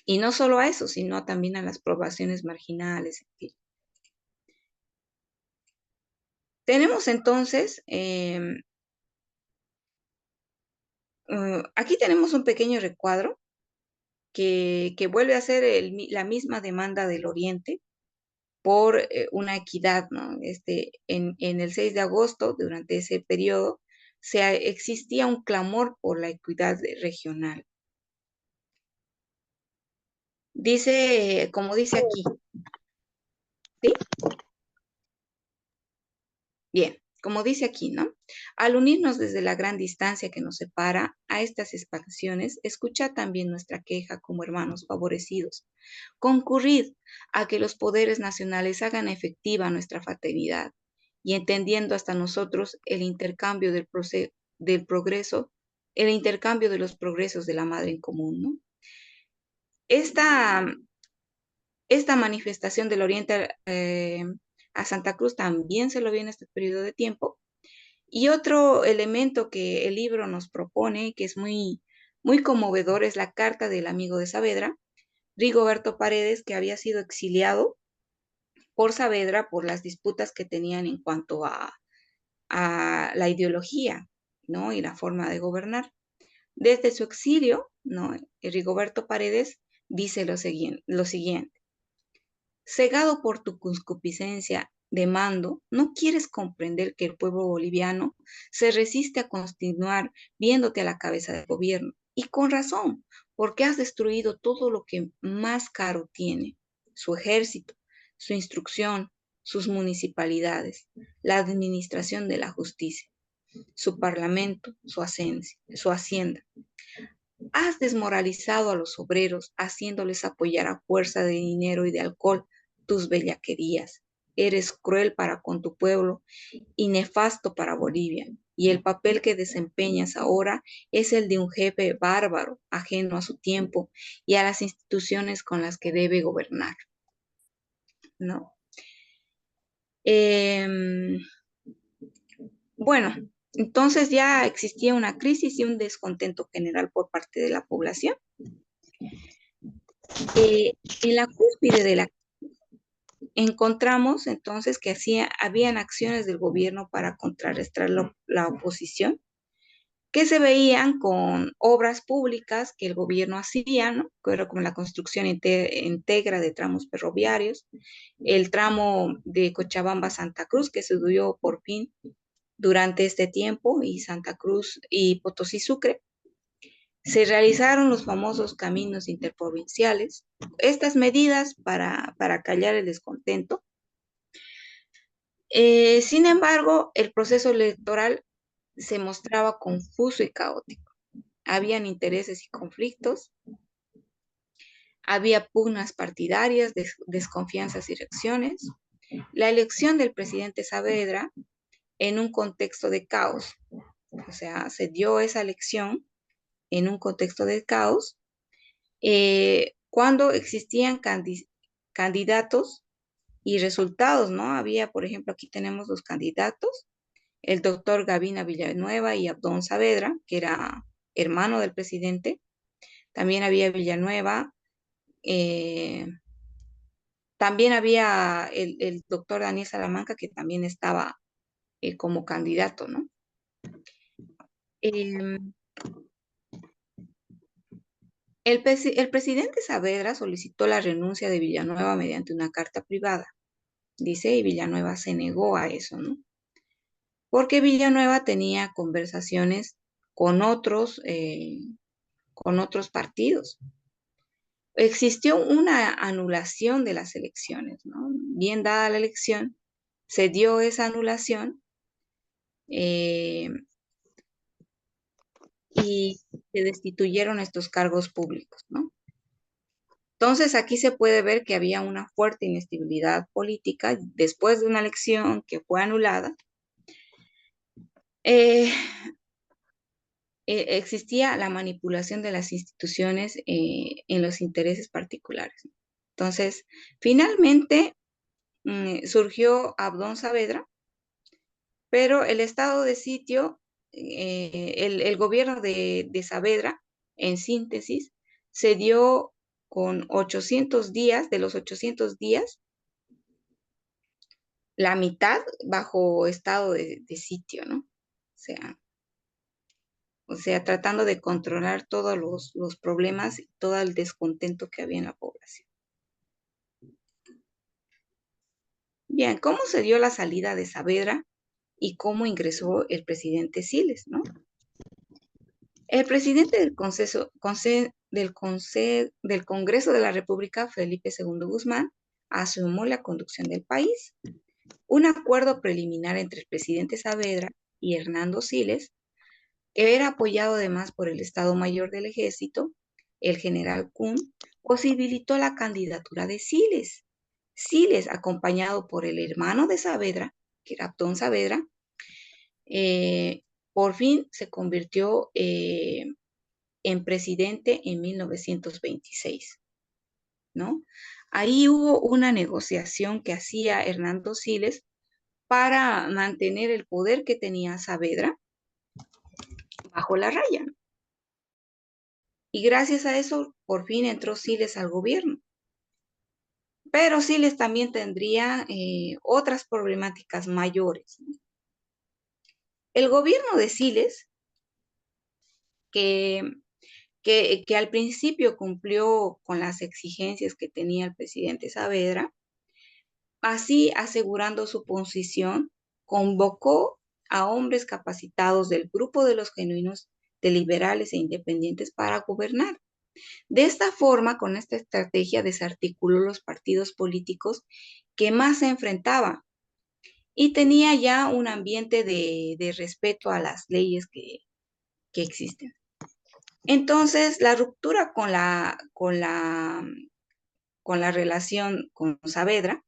Y no solo a eso, sino también a las poblaciones marginales, en fin. Tenemos entonces, aquí tenemos un pequeño recuadro que vuelve a ser la misma demanda del Oriente por una equidad, ¿no? En el 6 de agosto, durante ese periodo, existía un clamor por la equidad regional. Dice, como dice aquí, ¿sí? Bien, como dice aquí, ¿no? Al unirnos desde la gran distancia que nos separa a estas expansiones, escuchad también nuestra queja como hermanos favorecidos. Concurrid a que los poderes nacionales hagan efectiva nuestra fraternidad y entendiendo hasta nosotros el intercambio del progreso, el intercambio de los progresos de la madre en común, ¿no? Esta manifestación del Oriente a Santa Cruz también se lo vio en este periodo de tiempo. Y otro elemento que el libro nos propone, que es muy, muy conmovedor, es la carta del amigo de Saavedra, Rigoberto Paredes, que había sido exiliado por Saavedra por las disputas que tenían en cuanto a la ideología, ¿no? Y la forma de gobernar. Desde su exilio, ¿no? Rigoberto Paredes dice lo siguiente: cegado por tu concupiscencia de mando, no quieres comprender que el pueblo boliviano se resiste a continuar viéndote a la cabeza del gobierno. Y con razón, porque has destruido todo lo que más caro tiene: su ejército, su instrucción, sus municipalidades, la administración de la justicia, su parlamento, su hacienda. Has desmoralizado a los obreros, haciéndoles apoyar a fuerza de dinero y de alcohol tus bellaquerías. Eres cruel para con tu pueblo y nefasto para Bolivia. Y el papel que desempeñas ahora es el de un jefe bárbaro, ajeno a su tiempo y a las instituciones con las que debe gobernar, ¿no? Bueno, entonces ya existía una crisis y un descontento general por parte de la población. En la cúspide de la encontramos entonces que habían acciones del gobierno para contrarrestar la oposición, que se veían con obras públicas que el gobierno hacía, ¿no? Que era como la construcción íntegra de tramos ferroviarios, el tramo de Cochabamba a Santa Cruz, que se dio por fin durante este tiempo, y Santa Cruz y Potosí Sucre. Se realizaron los famosos caminos interprovinciales. Estas medidas para callar el descontento. Sin embargo, el proceso electoral se mostraba confuso y caótico. Habían intereses y conflictos, había pugnas partidarias, desconfianzas y reacciones. La elección del presidente Saavedra en un contexto de caos, o sea, se dio esa elección en un contexto de caos, cuando existían candidatos y resultados, ¿no? Había, por ejemplo, aquí tenemos los candidatos, el doctor Gavina Villanueva y Abdón Saavedra, que era hermano del presidente. También había Villanueva, eh, también había el doctor Daniel Salamanca, que también estaba como candidato, ¿no? Em, el presidente Saavedra solicitó la renuncia de Villanueva mediante una carta privada, dice, y Villanueva se negó a eso, ¿no? Porque Villanueva tenía conversaciones con otros partidos. Existió una anulación de las elecciones, ¿no? Bien dada la elección, se dio esa anulación eh, y se destituyeron estos cargos públicos, ¿no? Entonces aquí se puede ver que había una fuerte inestabilidad política después de una elección que fue anulada. Eh, existía la manipulación de las instituciones en los intereses particulares. Entonces, finalmente surgió Abdón Saavedra, pero el estado de sitio, el gobierno de Saavedra, en síntesis, se dio con 800 días, de los 800 días, la mitad bajo estado de sitio, ¿no? O sea, tratando de controlar todos los problemas y todo el descontento que había en la población. Bien, ¿cómo se dio la salida de Saavedra y cómo ingresó el presidente Siles, ¿no? El presidente del Congreso de la República, Felipe II Guzmán, asumió la conducción del país. Un acuerdo preliminar entre el presidente Saavedra y Hernando Siles, que era apoyado además por el Estado Mayor del Ejército, el general Kuhn, posibilitó la candidatura de Siles. Siles, acompañado por el hermano de Saavedra, que era Abdón Saavedra, por fin se convirtió en presidente en 1926, ¿no? Ahí hubo una negociación que hacía Hernando Siles para mantener el poder que tenía Saavedra bajo la raya. Y gracias a eso, por fin entró Siles al gobierno. Pero Siles también tendría otras problemáticas mayores, ¿no? El gobierno de Siles, que, que al principio cumplió con las exigencias que tenía el presidente Saavedra, así asegurando su posición, convocó a hombres capacitados del grupo de los genuinos de liberales e independientes para gobernar. De esta forma, con esta estrategia, desarticuló los partidos políticos que más se enfrentaban y tenía ya un ambiente de respeto a las leyes que existen. Entonces, la ruptura con la relación con Saavedra,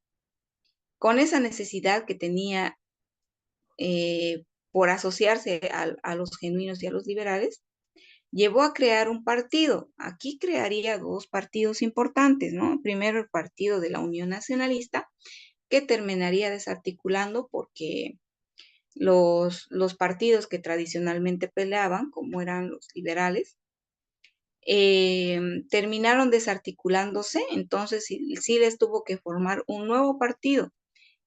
con esa necesidad que tenía por asociarse a los genuinos y a los liberales, llevó a crear un partido. Aquí crearía dos partidos importantes, ¿no? Primero el partido de la Unión Nacionalista, que terminaría desarticulando porque los partidos que tradicionalmente peleaban, como eran los liberales, terminaron desarticulándose, entonces sí les tuvo que formar un nuevo partido.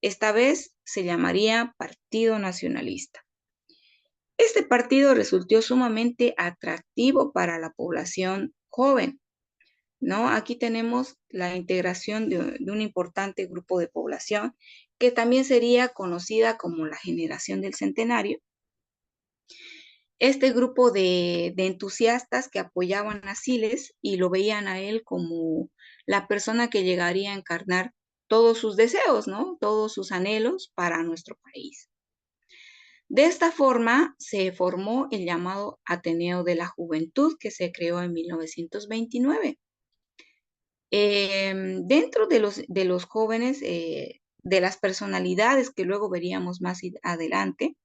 Esta vez se llamaría Partido Nacionalista. Este partido resultó sumamente atractivo para la población joven, ¿no? Aquí tenemos la integración de un importante grupo de población que también sería conocida como la generación del centenario. Este grupo de entusiastas que apoyaban a Siles y lo veían a él como la persona que llegaría a encarnar todos sus deseos, ¿no? Todos sus anhelos para nuestro país. De esta forma se formó el llamado Ateneo de la Juventud, que se creó en 1929. Dentro de los jóvenes, de las personalidades que luego veríamos más adelante,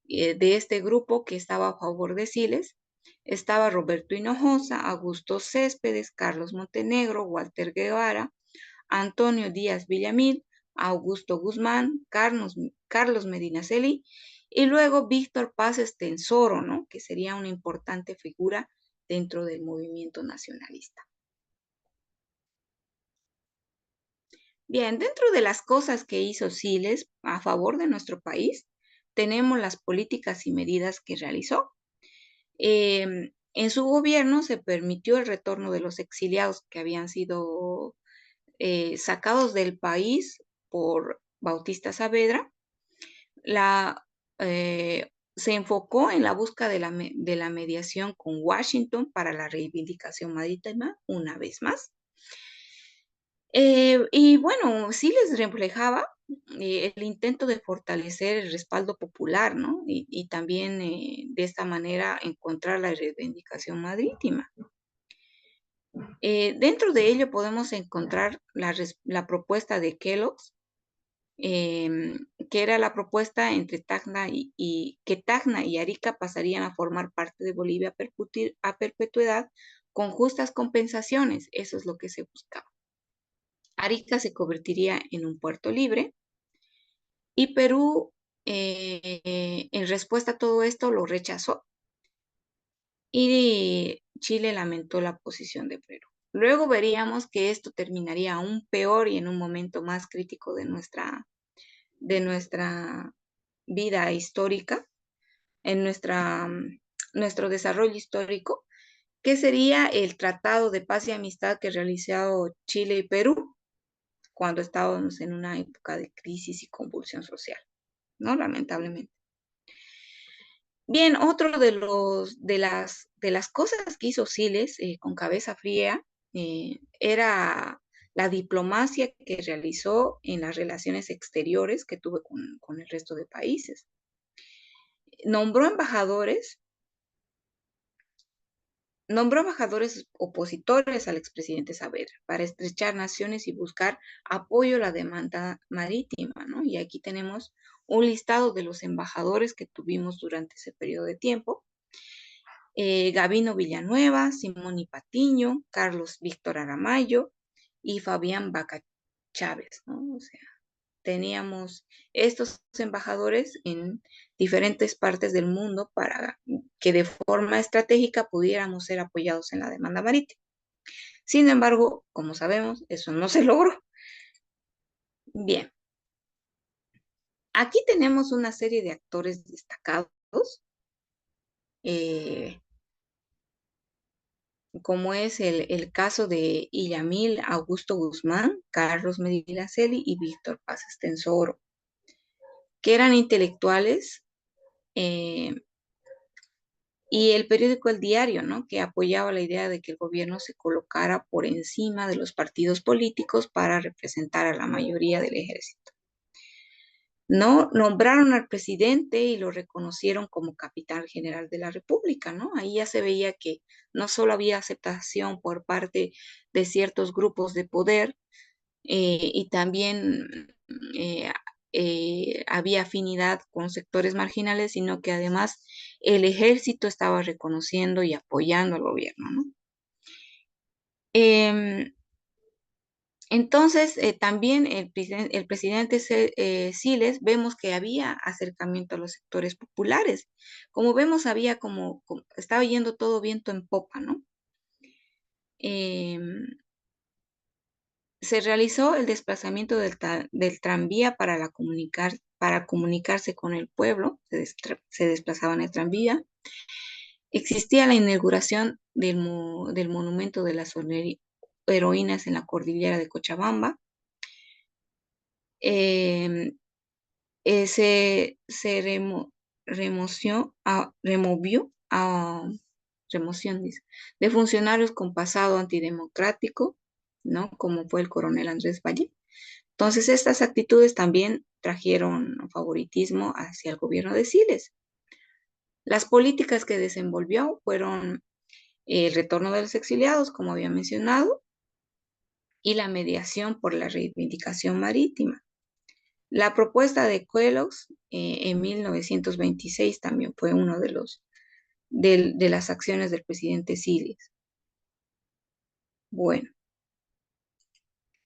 de este grupo que estaba a favor de Siles, estaba Roberto Hinojosa, Augusto Céspedes, Carlos Montenegro, Walter Guevara, Antonio Díaz Villamil, Augusto Guzmán, Carlos Medinaceli y luego Víctor Paz Estenssoro, ¿no? Que sería una importante figura dentro del movimiento nacionalista. Bien, dentro de las cosas que hizo Siles a favor de nuestro país, tenemos las políticas y medidas que realizó. En su gobierno se permitió el retorno de los exiliados que habían sido sacados del país por Bautista Saavedra. Se enfocó en la búsqueda de la mediación con Washington para la reivindicación marítima una vez más. Y bueno, sí les reflejaba el intento de fortalecer el respaldo popular, ¿no? Y también de esta manera encontrar la reivindicación marítima. Dentro de ello podemos encontrar la propuesta de Kellogg's, que era la propuesta entre que Tacna y Arica pasarían a formar parte de Bolivia a perpetuidad con justas compensaciones. Eso es lo que se buscaba. Arica se convertiría en un puerto libre y Perú, en respuesta a todo esto, lo rechazó y Chile lamentó la posición de Perú. Luego veríamos que esto terminaría aún peor y en un momento más crítico de nuestra vida histórica, en nuestro desarrollo histórico, que sería el Tratado de Paz y Amistad que realizó Chile y Perú cuando estábamos en una época de crisis y convulsión social, ¿no? Lamentablemente. Bien, otro de las cosas que hizo Siles con cabeza fría era la diplomacia que realizó en las relaciones exteriores que tuvo con el resto de países. Nombró embajadores Nombró embajadores opositores al expresidente Saavedra para estrechar naciones y buscar apoyo a la demanda marítima, ¿no? Y aquí tenemos un listado de los embajadores que tuvimos durante ese periodo de tiempo. Gabino Villanueva, Simón y Patiño, Carlos Víctor Aramayo y Fabián Baca Chávez, ¿no? O sea, teníamos estos embajadores en diferentes partes del mundo para que de forma estratégica pudiéramos ser apoyados en la demanda marítima. Sin embargo, como sabemos, eso no se logró. Bien, aquí tenemos una serie de actores destacados, eh, como es el caso de Illamil Augusto Guzmán, Carlos Medinaceli y Víctor Paz Estenssoro, que eran intelectuales eh, y el periódico El Diario, ¿no? Que apoyaba la idea de que el gobierno se colocara por encima de los partidos políticos para representar a la mayoría del ejército. No nombraron al presidente y lo reconocieron como capitán general de la República, ¿no? Ahí ya se veía que no solo había aceptación por parte de ciertos grupos de poder, y también había afinidad con sectores marginales, sino que además el ejército estaba reconociendo y apoyando al gobierno, ¿no? Em, entonces, también el presidente Siles, vemos que había acercamiento a los sectores populares. Como vemos, estaba yendo todo viento en popa, ¿no? Em, Se realizó el desplazamiento del tranvía para comunicarse con el pueblo, se desplazaba en el tranvía. Existía la inauguración del monumento de las heroínas en la cordillera de Cochabamba. Eh, se removió remoción, dice, de funcionarios con pasado antidemocrático, ¿no? Como fue el coronel Andrés Valle. Entonces, estas actitudes también trajeron favoritismo hacia el gobierno de Siles. Las políticas que desenvolvió fueron el retorno de los exiliados, como había mencionado, y la mediación por la reivindicación marítima. La propuesta de Kellogg's en 1926 también fue uno de las acciones del presidente Siles. Bueno,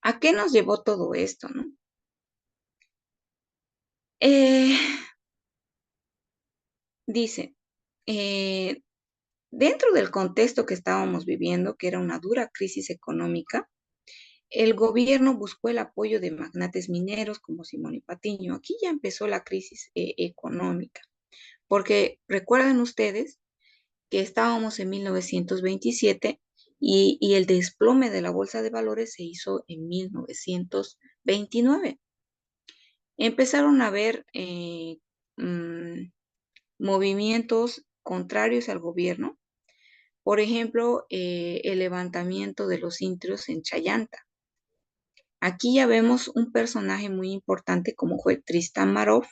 ¿a qué nos llevó todo esto, no? Eh, dice, eh, dentro del contexto que estábamos viviendo, que era una dura crisis económica, el gobierno buscó el apoyo de magnates mineros como Simón y Patiño. Aquí ya empezó la crisis económica, porque recuerden ustedes que estábamos en 1927 y el desplome de la bolsa de valores se hizo en 1929. Empezaron a haber mm, movimientos contrarios al gobierno, por ejemplo, el levantamiento de los intrios en Chayanta. Aquí ya vemos un personaje muy importante como fue Tristan Marov,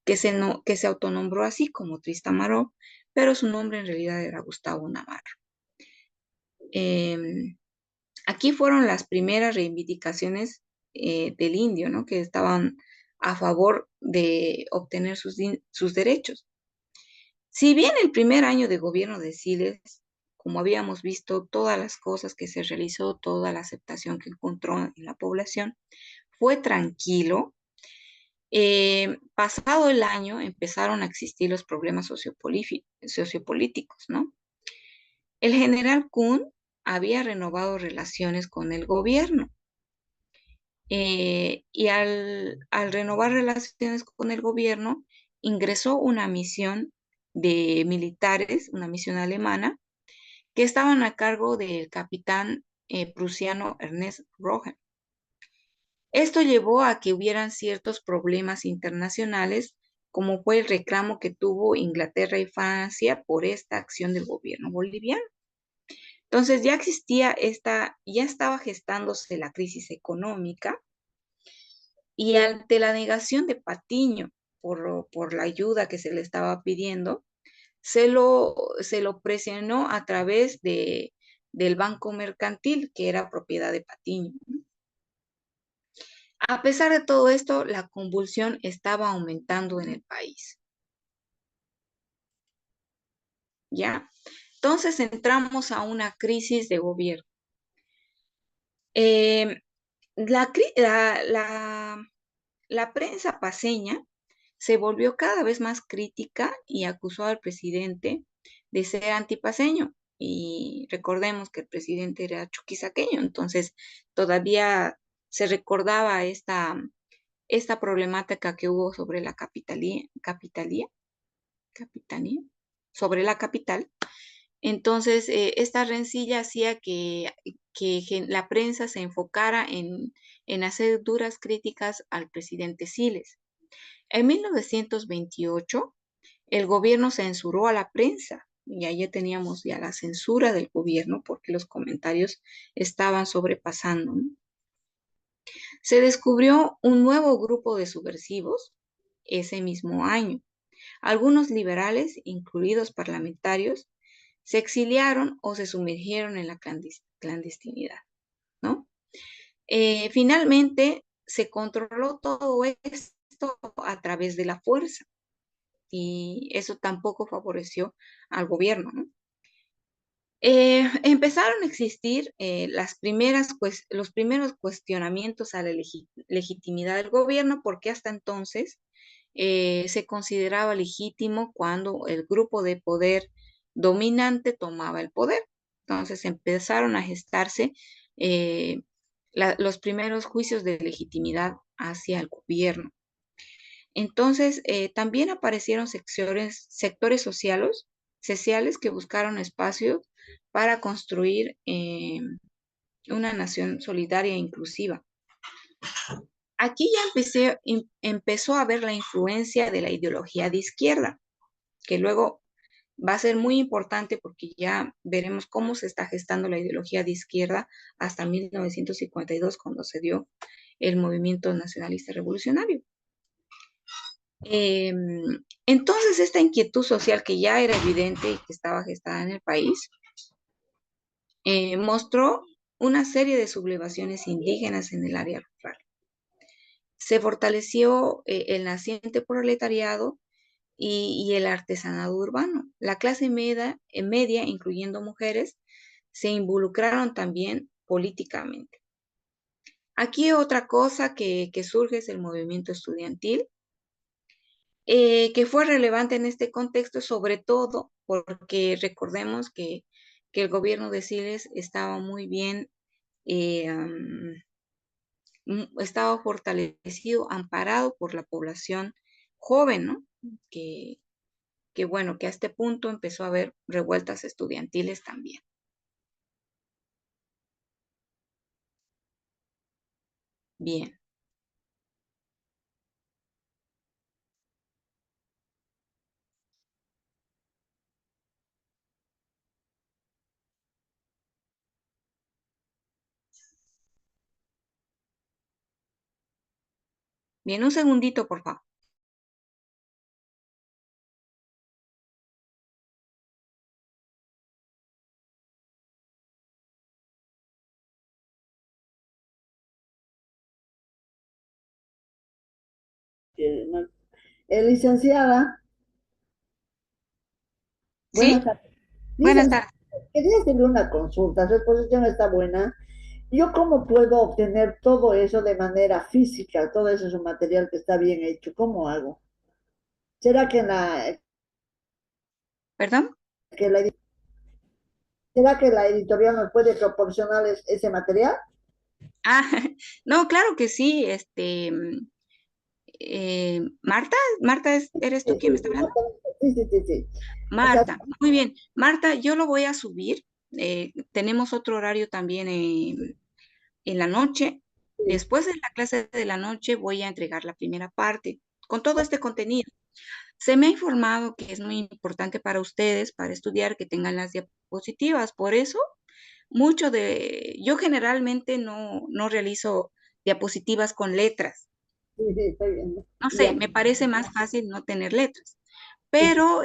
que se autonombró así como Tristan Marov, pero su nombre en realidad era Gustavo Navarro. Eh, Aquí fueron las primeras reivindicaciones del indio, ¿no? Que estaban a favor de obtener sus derechos. Si bien el primer año de gobierno de Siles, como habíamos visto, todas las cosas que se realizó, toda la aceptación que encontró en la población, fue tranquilo. Pasado el año empezaron a existir los problemas sociopolíticos, ¿no? El general Kuhn había renovado relaciones con el gobierno y al renovar relaciones con el gobierno ingresó una misión de militares, una misión alemana, que estaban a cargo del capitán prusiano Ernest Röhm. Esto llevó a que hubieran ciertos problemas internacionales, como fue el reclamo que tuvo Inglaterra y Francia por esta acción del gobierno boliviano. Entonces ya estaba gestándose la crisis económica y ante la negación de Patiño por la ayuda que se le estaba pidiendo, se lo presionó a través del Banco Mercantil, que era propiedad de Patiño. A pesar de todo esto, la convulsión estaba aumentando en el país. ¿Ya? Entonces entramos a una crisis de gobierno. Eh, la prensa paceña se volvió cada vez más crítica y acusó al presidente de ser antipaceño. Y recordemos que el presidente era chuquisaqueño, entonces todavía se recordaba esta problemática que hubo sobre la capitanía, sobre la capital. Entonces, esta rencilla hacía que la prensa se enfocara en hacer duras críticas al presidente Siles. En 1928, el gobierno censuró a la prensa y ahí teníamos ya la censura del gobierno porque los comentarios estaban sobrepasando, ¿no? Se descubrió un nuevo grupo de subversivos ese mismo año. Algunos liberales, incluidos parlamentarios, se exiliaron o se sumergieron en la clandestinidad, ¿no? Finalmente, se controló todo esto a través de la fuerza y eso tampoco favoreció al gobierno, ¿no? Empezaron a existir los primeros cuestionamientos a la legitimidad del gobierno porque hasta entonces se consideraba legítimo cuando el grupo de poder dominante tomaba el poder. Entonces empezaron a gestarse eh, los primeros juicios de legitimidad hacia el gobierno. Entonces también aparecieron sectores sociales que buscaron espacios para construir una nación solidaria e inclusiva. Aquí ya empezó a ver la influencia de la ideología de izquierda, que luego va a ser muy importante porque ya veremos cómo se está gestando la ideología de izquierda hasta 1952, cuando se dio el movimiento nacionalista revolucionario. Eh, entonces, esta inquietud social que ya era evidente y que estaba gestada en el país, mostró una serie de sublevaciones indígenas en el área rural. Se fortaleció el naciente proletariado y el artesanado urbano. La clase media, incluyendo mujeres, se involucraron también políticamente. Aquí otra cosa que surge es el movimiento estudiantil, que fue relevante en este contexto, sobre todo porque recordemos que el gobierno de Siles estaba muy bien, estaba fortalecido, amparado por la población joven, ¿no? Que, que bueno, que a este punto empezó a haber revueltas estudiantiles también. Bien. Bien, un segundito, por favor. Licenciada, buenas ¿Sí? tardes. Buenas Licenciada, tardes. quería hacerle una consulta, su exposición está buena. ¿Yo cómo puedo obtener todo eso de manera física? Todo eso es un material que está bien hecho. ¿Cómo hago? ¿Será que ¿Perdón? que la, edi- será que la editorial nos puede proporcionar ese material? Ah, no, claro que sí. Marta, Marta, ¿eres tú Sí, quien me sí, está sí, hablando? sí, sí, sí, sí. O sea, Marta, muy bien. Marta, yo lo voy a subir. Tenemos otro horario también en la noche. sí, Después de la clase de la noche voy a entregar la primera parte con todo este contenido. Se me ha informado que es muy importante para ustedes, para estudiar, que tengan las diapositivas. Por eso, yo generalmente no realizo diapositivas con letras. sí, sí, estoy viendo. No sé, Ya, me parece más fácil no tener letras, sí, sí, pero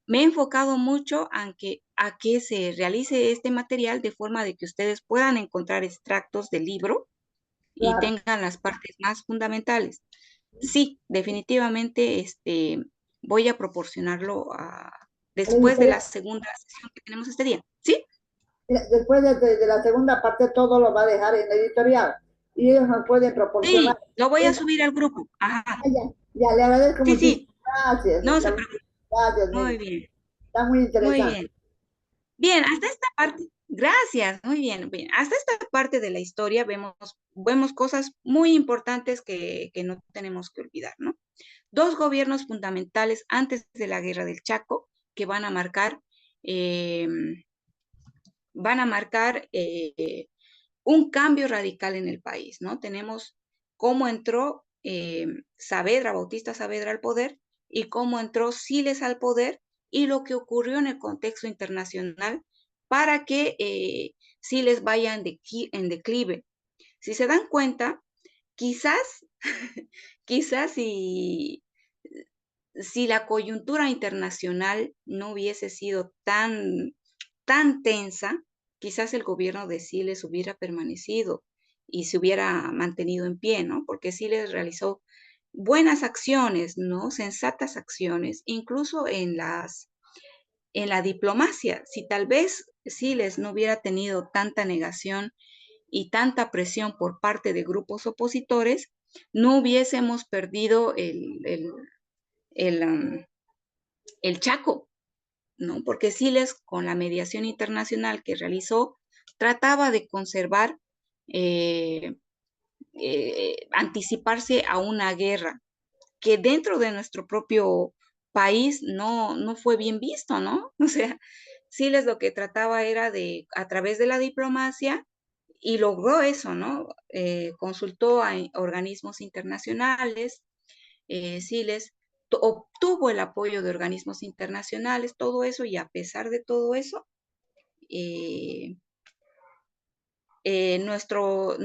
me he enfocado mucho a que se realice este material de forma de que ustedes puedan encontrar extractos del libro y claro. tengan las partes más fundamentales. Sí, definitivamente voy a proporcionarlo La después de editorial, la segunda sesión que tenemos este día. ¿Sí? después de la segunda parte, todo lo va a dejar en la editorial y ellos nos pueden proporcionar. Sí, lo voy a subir al grupo. Ajá. Ya, ya, le agradezco Sí, muchísimo. sí, Gracias, no hasta se luego. preocupe. Gracias, Muy Meli. bien, Está muy muy interesante. bien. Bien, hasta esta parte, gracias, muy bien, bien. Hasta esta parte de la historia vemos cosas muy importantes que no tenemos que olvidar, ¿no? Dos gobiernos fundamentales antes de la Guerra del Chaco que eh, van a marcar un cambio radical en el país, ¿no? Tenemos cómo entró Saavedra, Bautista Saavedra al poder y cómo entró Siles al poder y lo que ocurrió en el contexto internacional para que Siles vaya en declive. Si se dan cuenta, quizás, quizás si la coyuntura internacional no hubiese sido tan tensa, quizás el gobierno de Siles hubiera permanecido y se hubiera mantenido en pie, ¿no? Porque Siles realizó buenas acciones, ¿no? Sensatas acciones, incluso en la diplomacia. Si tal vez Siles no hubiera tenido tanta negación y tanta presión por parte de grupos opositores, no hubiésemos perdido el, um, el Chaco, ¿no? Porque Siles, con la mediación internacional que realizó, trataba de conservar, eh, anticiparse a una guerra que dentro de nuestro propio país no fue bien visto, ¿no? O sea, Siles lo que trataba era de, a través de la diplomacia, y logró eso, ¿no? Consultó a organismos internacionales, Siles obtuvo el apoyo de organismos internacionales, todo eso, y a pesar de todo eso, eh, nuestro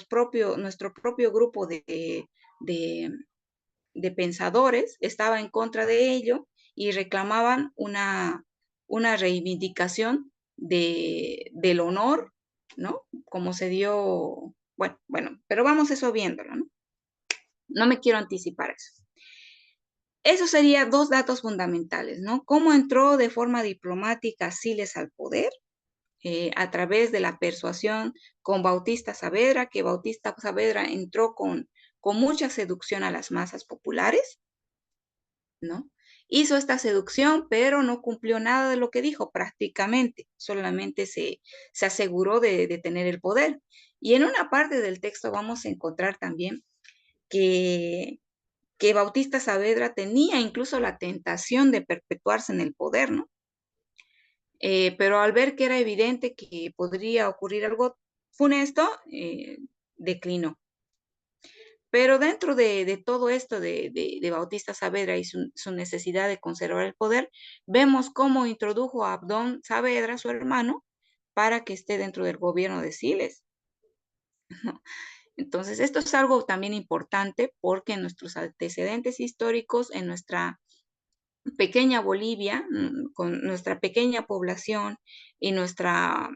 propio grupo de, de pensadores estaba en contra de ello y reclamaban una reivindicación del honor, ¿no? Como se dio, bueno, pero vamos eso viéndolo, ¿no? No me quiero anticipar eso. Eso sería dos datos fundamentales, ¿no? Cómo entró de forma diplomática Siles al poder, a través de la persuasión con Bautista Saavedra, que Bautista Saavedra entró con mucha seducción a las masas populares, ¿no? Hizo esta seducción, pero no cumplió nada de lo que dijo prácticamente, solamente se aseguró de tener el poder. Y en una parte del texto vamos a encontrar también que, que Bautista Saavedra tenía incluso la tentación de perpetuarse en el poder, ¿no? Pero al ver que era evidente que podría ocurrir algo funesto, declinó. Pero dentro de todo esto de Bautista Saavedra y su necesidad de conservar el poder, vemos cómo introdujo a Abdón Saavedra, su hermano, para que esté dentro del gobierno de Siles. Entonces, esto es algo también importante porque en nuestros antecedentes históricos, en nuestra pequeña Bolivia, con nuestra pequeña población y nuestra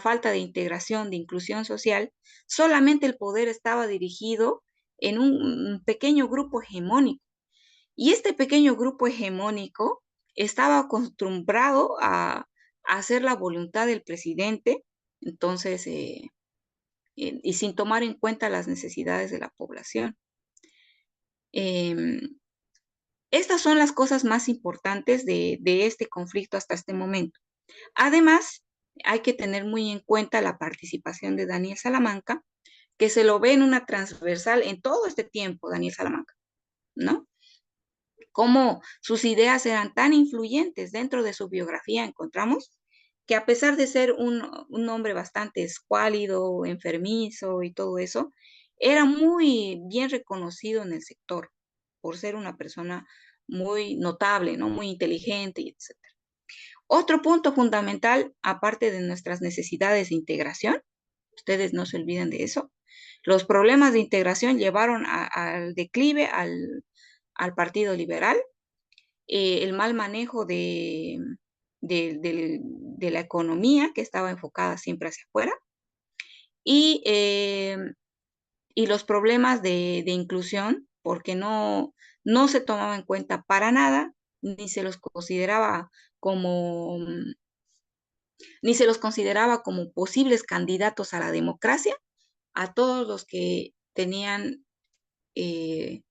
falta de integración, de inclusión social, solamente el poder estaba dirigido en un pequeño grupo hegemónico. Y este pequeño grupo hegemónico estaba acostumbrado a hacer la voluntad del presidente, entonces, y sin tomar en cuenta las necesidades de la población. Eh, Estas son las cosas más importantes de este conflicto hasta este momento. Además, hay que tener muy en cuenta la participación de Daniel Salamanca, que se lo ve en una transversal en todo este tiempo, Daniel Salamanca, ¿no? Cómo sus ideas eran tan influyentes dentro de su biografía, encontramos que a pesar de ser un hombre bastante escuálido, enfermizo y todo eso, era muy bien reconocido en el sector por ser una persona muy notable, ¿no? Muy inteligente, etc. Otro punto fundamental, aparte de nuestras necesidades de integración, ustedes no se olviden de eso, los problemas de integración llevaron al declive al Partido Liberal, el mal manejo de la economía que estaba enfocada siempre hacia afuera y, eh, y los problemas de inclusión porque no se tomaba en cuenta para nada ni se los consideraba como ni se los consideraba como posibles candidatos a la democracia a todos los que eh,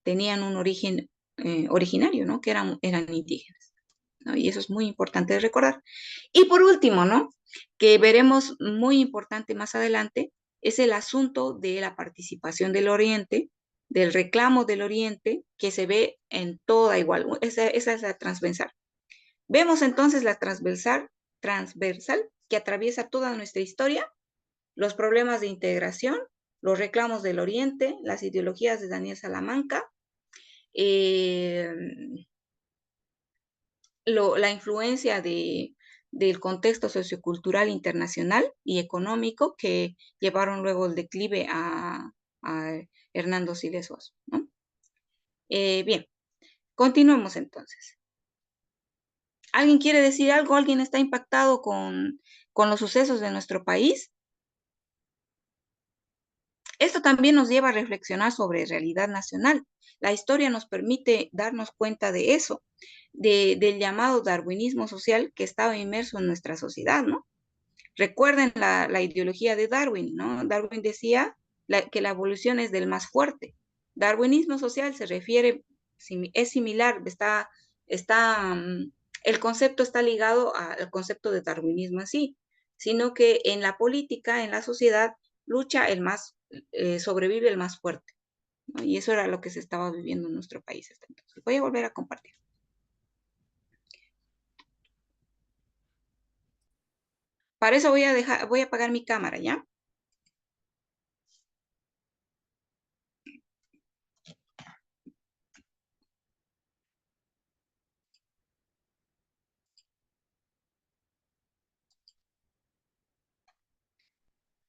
tenían un origen originario, ¿no? Que eran indígenas, ¿no? Y eso es muy importante de recordar. Y por último, ¿no? Que veremos muy importante más adelante, es el asunto de la participación del Oriente, del reclamo del Oriente, que se ve en toda igual. Esa es la transversal. Vemos entonces la transversal que atraviesa toda nuestra historia, los problemas de integración, los reclamos del Oriente, las ideologías de Daniel Salamanca, eh, la influencia del contexto sociocultural internacional y económico que llevaron luego el declive a Hernando Siles Oso, ¿no? Bien, continuemos entonces. ¿Alguien quiere decir algo? ¿Alguien está impactado con los sucesos de nuestro país? Esto también nos lleva a reflexionar sobre realidad nacional. La historia nos permite darnos cuenta de eso, del llamado darwinismo social que estaba inmerso en nuestra sociedad, ¿no? Recuerden la ideología de Darwin, ¿no? Darwin decía que la evolución es del más fuerte. Darwinismo social se refiere, es similar, el concepto está ligado al concepto de darwinismo así, sino que en la política, en la sociedad, lucha sobrevive el más fuerte, ¿no? Y eso era lo que se estaba viviendo en nuestro país hasta entonces. Voy a volver a compartir. Para eso voy a apagar mi cámara, ¿ya?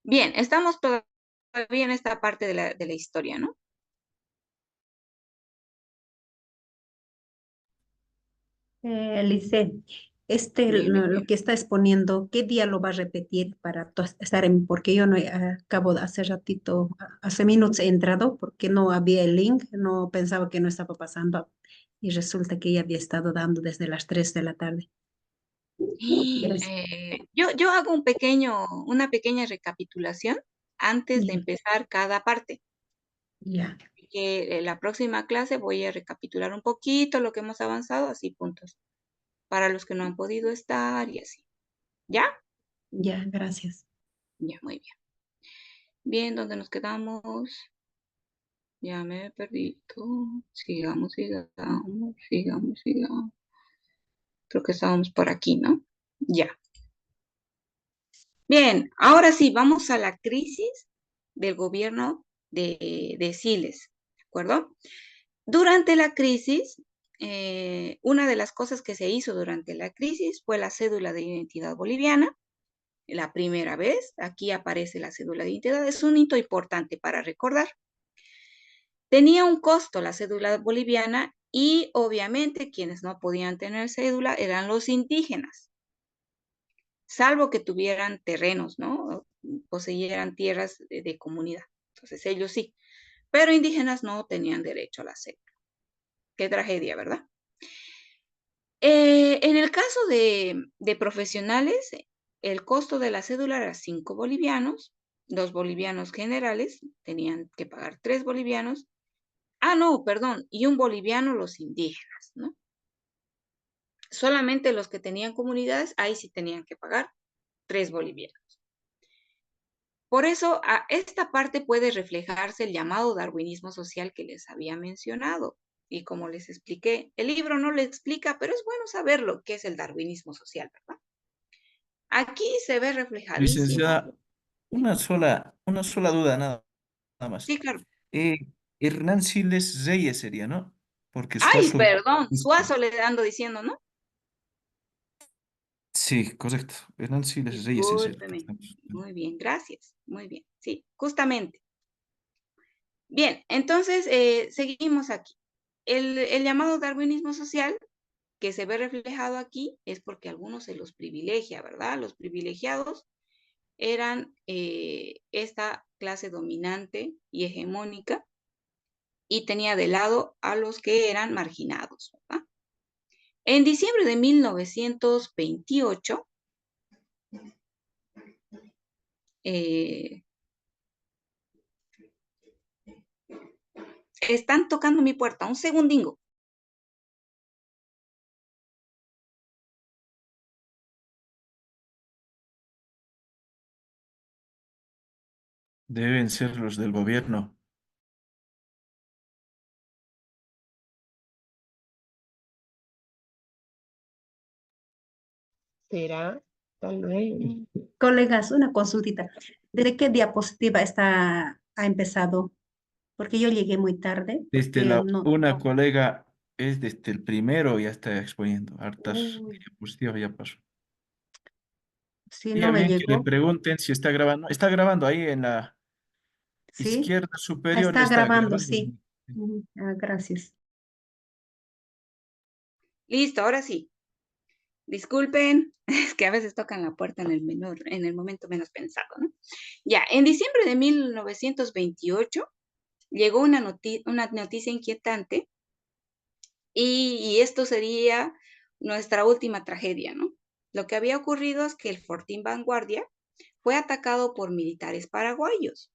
Bien, estamos todavía en esta parte de la historia, ¿no? Lice, Bien, bien, lo bien. que está exponiendo, ¿qué día lo va a repetir para estar en, porque yo no acabo de hace ratito, hace minutos he entrado porque no había el link, no pensaba que no estaba pasando y resulta que ya había estado dando desde las 3 de la tarde. ¿Quieres? Yo hago una pequeña recapitulación antes de Ya, empezar cada parte. ya. que la próxima clase voy a recapitular un poquito lo que hemos avanzado, así puntos, para los que no han podido estar y así. ¿Ya? Ya, gracias. Ya, muy bien. Bien, ¿dónde nos quedamos? Ya me he perdido. Sigamos, sigamos, sigamos, sigamos. Creo que estábamos por aquí, ¿no? Ya. Bien, ahora sí, vamos a la crisis del gobierno de Siles, ¿de acuerdo? Durante la crisis, una de las cosas que se hizo durante la crisis fue la cédula de identidad boliviana. La primera vez, aquí aparece la cédula de identidad, es un hito importante para recordar. Tenía un costo la cédula boliviana y obviamente quienes no podían tener cédula eran los indígenas, salvo que tuvieran terrenos, ¿no? Poseyeran tierras de comunidad. Entonces ellos sí, pero indígenas no tenían derecho a la cédula. Qué tragedia, ¿verdad? En el caso de profesionales, el costo de la cédula era 5 bolivianos, 2 bolivianos generales, tenían que pagar 3 bolivianos. Ah, no, perdón, y un boliviano los indígenas, ¿no? Solamente los que tenían comunidades, ahí sí tenían que pagar 3 bolivianos. Por eso, a esta parte puede reflejarse el llamado darwinismo social que les había mencionado. Y como les expliqué, el libro no le explica, pero es bueno saber lo que es el darwinismo social, ¿verdad? Aquí se ve reflejadísimo. Licenciada, una sola duda, nada más. Sí, claro. Eh, Hernán Siles Reyes sería, ¿no? Porque Ay, Suazo. perdón, Suazo le ando diciendo, ¿no? Sí, correcto. Hernán Siles Reyes es el que Discúlpeme. estamos buscando. Muy bien, gracias. Muy bien, sí, justamente. Bien, entonces seguimos aquí. El llamado darwinismo social que se ve reflejado aquí es porque a algunos se los privilegia, ¿verdad? Los privilegiados eran esta clase dominante y hegemónica y tenía de lado a los que eran marginados, ¿verdad? En diciembre de 1928, eh, están tocando mi puerta, un segundingo. Deben ser los del gobierno. ¿Será? Tal vez. Colegas, una consultita. ¿Desde qué diapositiva ha empezado? Porque yo llegué muy tarde, Desde porque una colega es desde el primero, ya está exponiendo. Hartas uy, diapositivas ya pasó. sí, no me Dígame que le llegó. pregunten si está grabando. Está grabando ahí en la ¿Sí? izquierda Ah, superior, está está grabando, grabando. sí. Gracias. Listo, ahora sí. Disculpen, es que a veces tocan la puerta en el momento menos pensado, ¿no? Ya, en diciembre de 1928 llegó una noticia inquietante y esto sería nuestra última tragedia, ¿no? Lo que había ocurrido es que el Fortín Vanguardia fue atacado por militares paraguayos.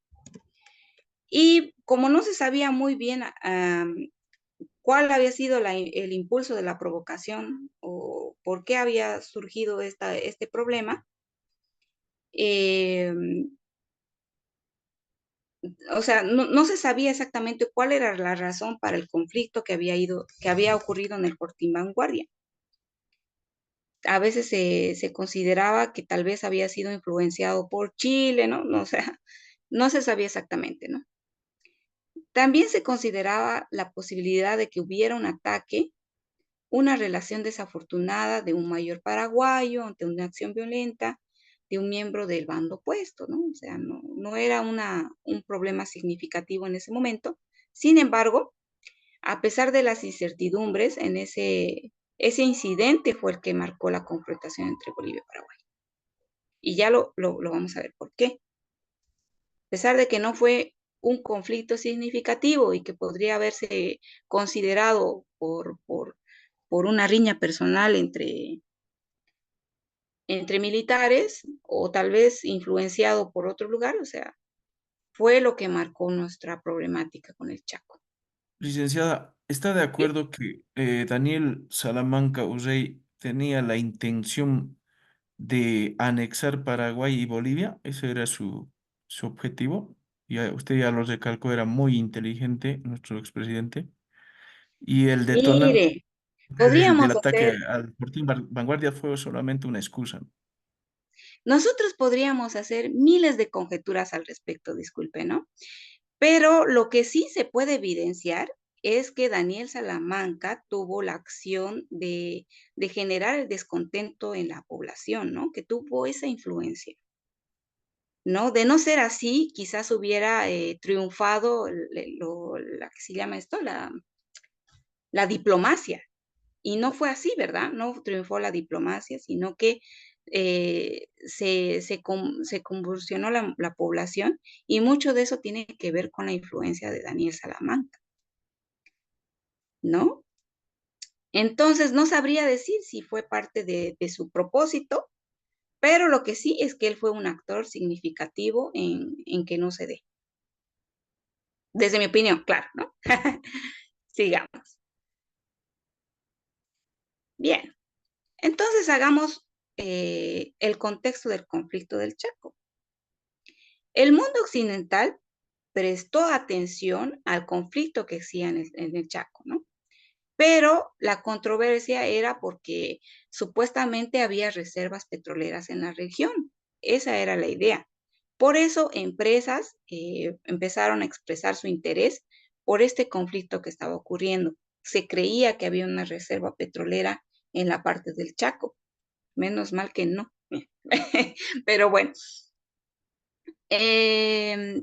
Y como no se sabía muy bien cuál había sido el impulso de la provocación o por qué había surgido este problema, eh, o sea, no se sabía exactamente cuál era la razón para el conflicto que había ocurrido en el Fortín Vanguardia. A veces se consideraba que tal vez había sido influenciado por Chile, ¿no? No, o sea, no se sabía exactamente, ¿no? También se consideraba la posibilidad de que hubiera un ataque, una relación desafortunada de un mayor paraguayo ante una acción violenta de un miembro del bando opuesto, ¿no? O sea, no era un problema significativo en ese momento. Sin embargo, a pesar de las incertidumbres, ese incidente fue el que marcó la confrontación entre Bolivia y Paraguay. Y ya lo vamos a ver por qué. A pesar de que no fue un conflicto significativo y que podría haberse considerado por una riña personal entre militares o tal vez influenciado por otro lugar, o sea, fue lo que marcó nuestra problemática con el Chaco. Licenciada, ¿está de ¿sí? acuerdo que Daniel Salamanca Urrey tenía la intención de anexar Paraguay y Bolivia? Ese era su objetivo. Usted ya lo recalcó, era muy inteligente nuestro expresidente. Y el detonante Mire, podríamos del ataque hacer, al Fortín Vanguardia fue solamente una excusa. nosotros podríamos hacer miles de conjeturas al respecto, disculpe, ¿no? Pero lo que sí se puede evidenciar es que Daniel Salamanca tuvo la acción de generar el descontento en la población, ¿no? Que tuvo esa influencia, ¿no? De no ser así, quizás hubiera triunfado la que se llama esto, la diplomacia. Y no fue así, ¿verdad? No triunfó la diplomacia, sino que se convulsionó la población y mucho de eso tiene que ver con la influencia de Daniel Salamanca, ¿no? Entonces, no sabría decir si fue parte de su propósito, pero lo que sí es que él fue un actor significativo en que no se dé. Desde mi opinión, claro, ¿no? Sigamos. Bien, entonces hagamos el contexto del conflicto del Chaco. El mundo occidental prestó atención al conflicto que existía en el Chaco, ¿no? Pero la controversia era porque supuestamente había reservas petroleras en la región. Esa era la idea. Por eso empresas empezaron a expresar su interés por este conflicto que estaba ocurriendo. Se creía que había una reserva petrolera en la parte del Chaco. Menos mal que no. Pero bueno,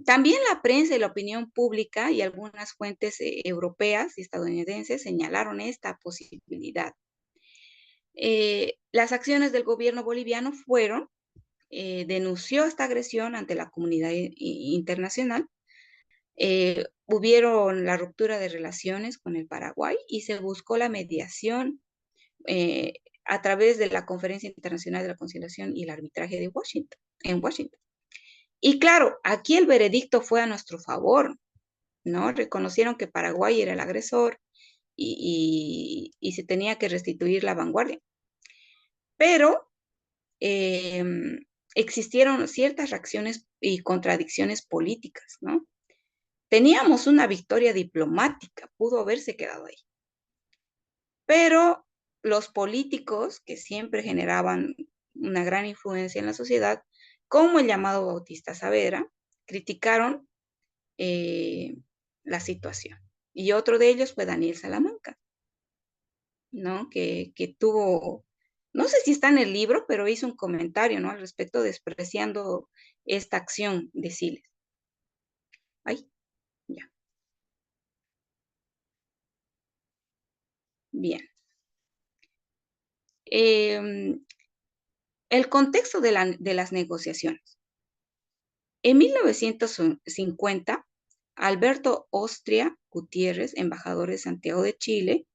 también la prensa y la opinión pública y algunas fuentes europeas y estadounidenses señalaron esta posibilidad. Las acciones del gobierno boliviano denunció esta agresión ante la comunidad internacional. Hubieron la ruptura de relaciones con el Paraguay y se buscó la mediación eh, a través de la Conferencia Internacional de la Conciliación y el Arbitraje de Washington, en Washington. Y claro, aquí el veredicto fue a nuestro favor, ¿no? Reconocieron que Paraguay era el agresor y se tenía que restituir la vanguardia. Pero eh, existieron ciertas reacciones y contradicciones políticas, ¿no? Teníamos una victoria diplomática, pudo haberse quedado ahí. Pero los políticos, que siempre generaban una gran influencia en la sociedad, como el llamado Bautista Saavedra, criticaron eh, la situación. Y otro de ellos fue Daniel Salamanca, ¿no? Que tuvo, no sé si está en el libro, pero hizo un comentario, ¿no? Al respecto, despreciando esta acción de Siles. Ay, ya. Bien. El contexto de las negociaciones. En 1950, Alberto Ostria Gutiérrez, embajador de Santiago de Chile,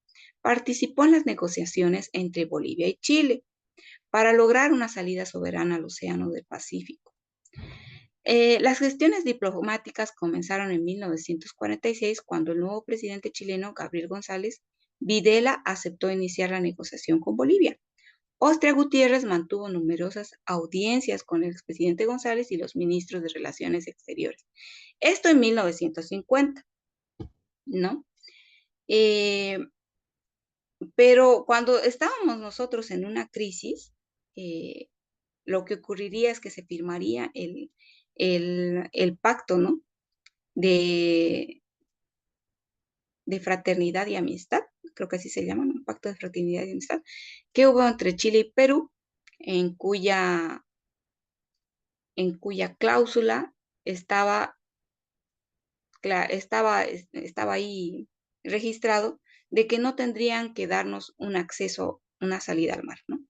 participó en las negociaciones entre Bolivia y Chile para lograr una salida soberana al Océano del Pacífico. Las gestiones diplomáticas comenzaron en 1946 cuando el nuevo presidente chileno, Gabriel González Videla, aceptó iniciar la negociación con Bolivia. Ostria Gutiérrez mantuvo numerosas audiencias con el expresidente González y los ministros de Relaciones Exteriores. Esto en 1950, ¿no? Eh, pero cuando estábamos nosotros en una crisis, eh, lo que ocurriría es que se firmaría el pacto, ¿no? De, de fraternidad y amistad, creo que así se llama, ¿no? Pacto de fraternidad y amistad, que hubo entre Chile y Perú, en cuya, en cuya cláusula estaba, estaba ahí registrado de que no tendrían que darnos un acceso, una salida al mar, ¿no?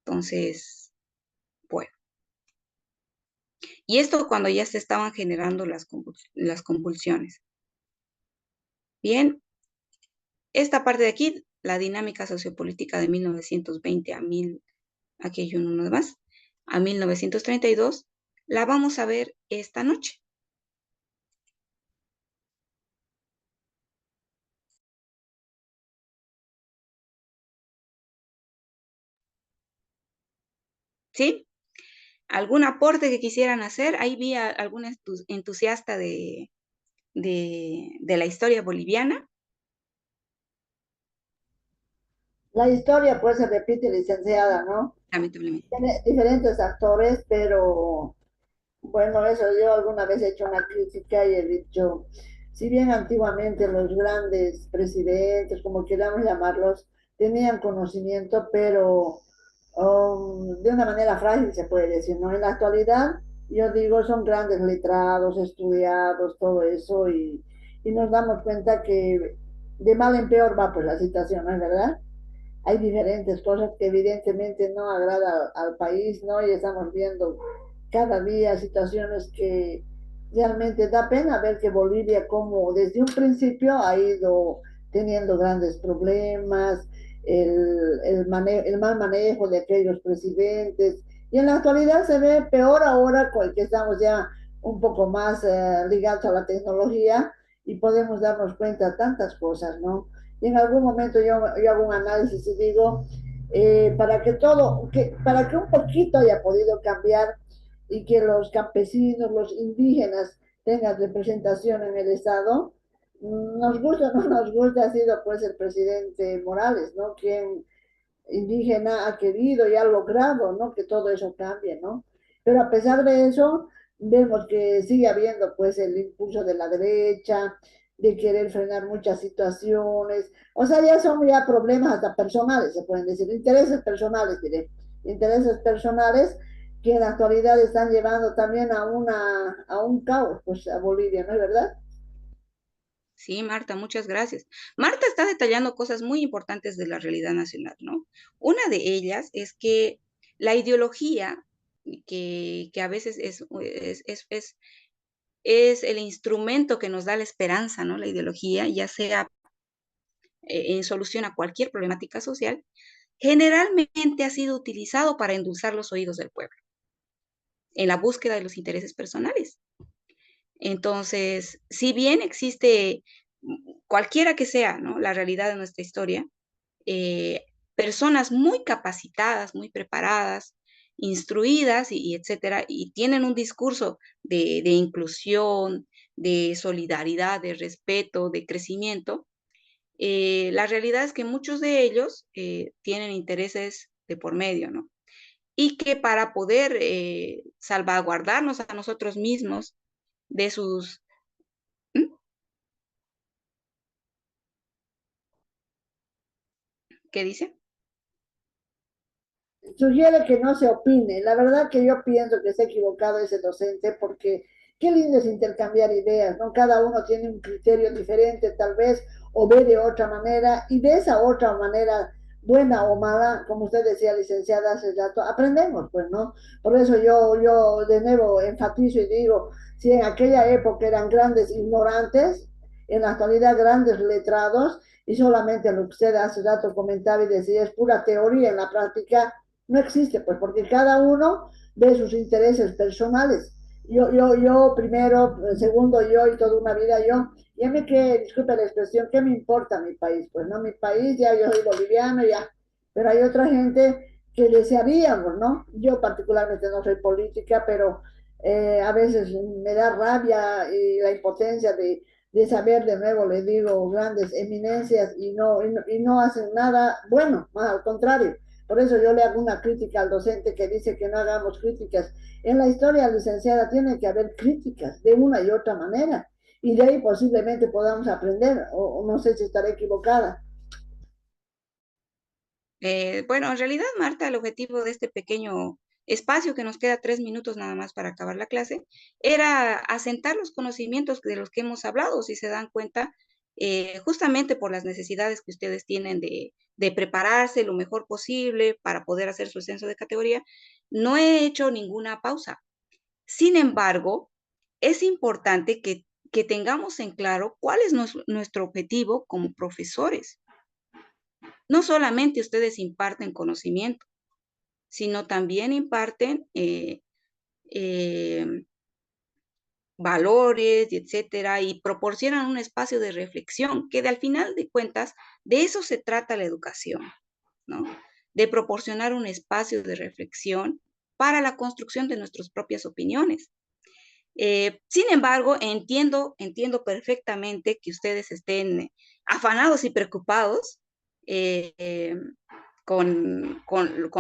Entonces, bueno. Y esto cuando ya se estaban generando las convulsiones. Bien, esta parte de aquí, la dinámica sociopolítica de 1920 aquí hay uno más, a 1932, la vamos a ver esta noche. ¿sí? ¿Algún aporte que quisieran hacer? Ahí vi a algún entusiasta de la historia boliviana. La historia pues se repite, licenciada, ¿no? Lamentablemente. Tiene diferentes actores, pero bueno, eso yo alguna vez he hecho una crítica y he dicho, si bien antiguamente los grandes presidentes, como queramos llamarlos, tenían conocimiento, pero de una manera frágil se puede decir, ¿no? En la actualidad, yo digo, son grandes letrados, estudiados, todo eso, y nos damos cuenta que de mal en peor va pues la situación, ¿no es verdad? Hay diferentes cosas que evidentemente no agrada al país, ¿no? Y estamos viendo cada día situaciones que realmente da pena ver que Bolivia como desde un principio ha ido teniendo grandes problemas, el mal manejo de aquellos presidentes, y en la actualidad se ve peor ahora que estamos ya un poco más ligados a la tecnología y podemos darnos cuenta de tantas cosas, ¿no? Y en algún momento yo hago un análisis y digo, para que un poquito haya podido cambiar y que los campesinos, los indígenas tengan representación en el Estado, nos gusta o no nos gusta, ha sido pues el presidente Morales, ¿no? Quien indígena ha querido y ha logrado, ¿no? Que todo eso cambie, ¿no? Pero a pesar de eso, vemos que sigue habiendo pues el impulso de la derecha, de querer frenar muchas situaciones, o sea, ya son ya problemas hasta personales, se pueden decir, intereses personales, diré, intereses personales que en la actualidad están llevando también a un caos, pues a Bolivia, ¿no es verdad? Sí, Marta, muchas gracias. Marta está detallando cosas muy importantes de la realidad nacional, ¿no? Una de ellas es que la ideología, que a veces es el instrumento que nos da la esperanza, ¿no? La ideología, ya sea en solución a cualquier problemática social, generalmente ha sido utilizado para endulzar los oídos del pueblo en la búsqueda de los intereses personales. Entonces, si bien existe cualquiera que sea, ¿no?, la realidad de nuestra historia, personas muy capacitadas, muy preparadas, instruidas y etcétera, y tienen un discurso de inclusión, de solidaridad, de respeto, de crecimiento, la realidad es que muchos de ellos tienen intereses de por medio, ¿no? Y que para poder salvaguardarnos a nosotros mismos de sus... ¿Mm? ¿Qué dice? Sugiere que no se opine. La verdad que yo pienso que se ha equivocado ese docente porque qué lindo es intercambiar ideas, ¿no? Cada uno tiene un criterio diferente tal vez o ve de otra manera y de esa otra manera, buena o mala, como usted decía, licenciada, hace rato, aprendemos, pues, ¿no? Por eso yo de nuevo enfatizo y digo, si en aquella época eran grandes ignorantes, en la actualidad grandes letrados, y solamente lo que usted hace rato comentaba y decía es pura teoría, en la práctica no existe, pues porque cada uno ve sus intereses personales. Yo primero, segundo yo y toda una vida yo. Y a mí que, disculpe la expresión, ¿qué me importa mi país? Pues no, mi país, ya yo soy boliviano, ya. Pero hay otra gente que desearíamos, ¿no? Yo particularmente no soy política, pero a veces me da rabia y la impotencia de saber de nuevo, le digo, grandes eminencias y no hacen nada bueno, más al contrario. Por eso yo le hago una crítica al docente que dice que no hagamos críticas. En la historia, licenciada, tiene que haber críticas de una y otra manera. Y de ahí posiblemente podamos aprender, o no sé si estaré equivocada. Bueno, en realidad, Marta, el objetivo de este pequeño espacio que nos queda 3 minutos nada más para acabar la clase, era asentar los conocimientos de los que hemos hablado, si se dan cuenta, justamente por las necesidades que ustedes tienen de prepararse lo mejor posible para poder hacer su ascenso de categoría. No he hecho ninguna pausa. Sin embargo, es importante que tengamos en claro cuál es nuestro objetivo como profesores. No solamente ustedes imparten conocimiento, sino también imparten eh, valores, y etcétera, y proporcionan un espacio de reflexión, que al final de cuentas, de eso se trata la educación, ¿no? De proporcionar un espacio de reflexión para la construcción de nuestras propias opiniones. Sin embargo, entiendo perfectamente que ustedes estén afanados y preocupados con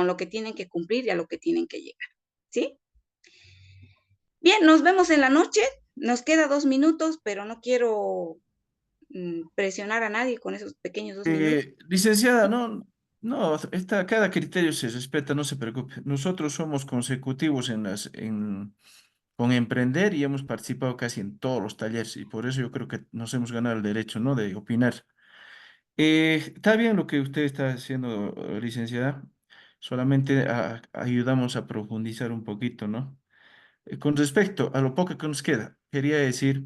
lo que tienen que cumplir y a lo que tienen que llegar, ¿sí? Bien, nos vemos en la noche. Nos queda 2 minutos, pero no quiero presionar a nadie con esos pequeños 2 minutos. Licenciada, cada criterio se respeta, no se preocupe. Nosotros somos consecutivos con emprender y hemos participado casi en todos los talleres y por eso yo creo que nos hemos ganado el derecho, ¿no? De opinar. Está bien lo que usted está haciendo, licenciada. Solamente ayudamos a profundizar un poquito, ¿no? Con respecto a lo poco que nos queda, quería decir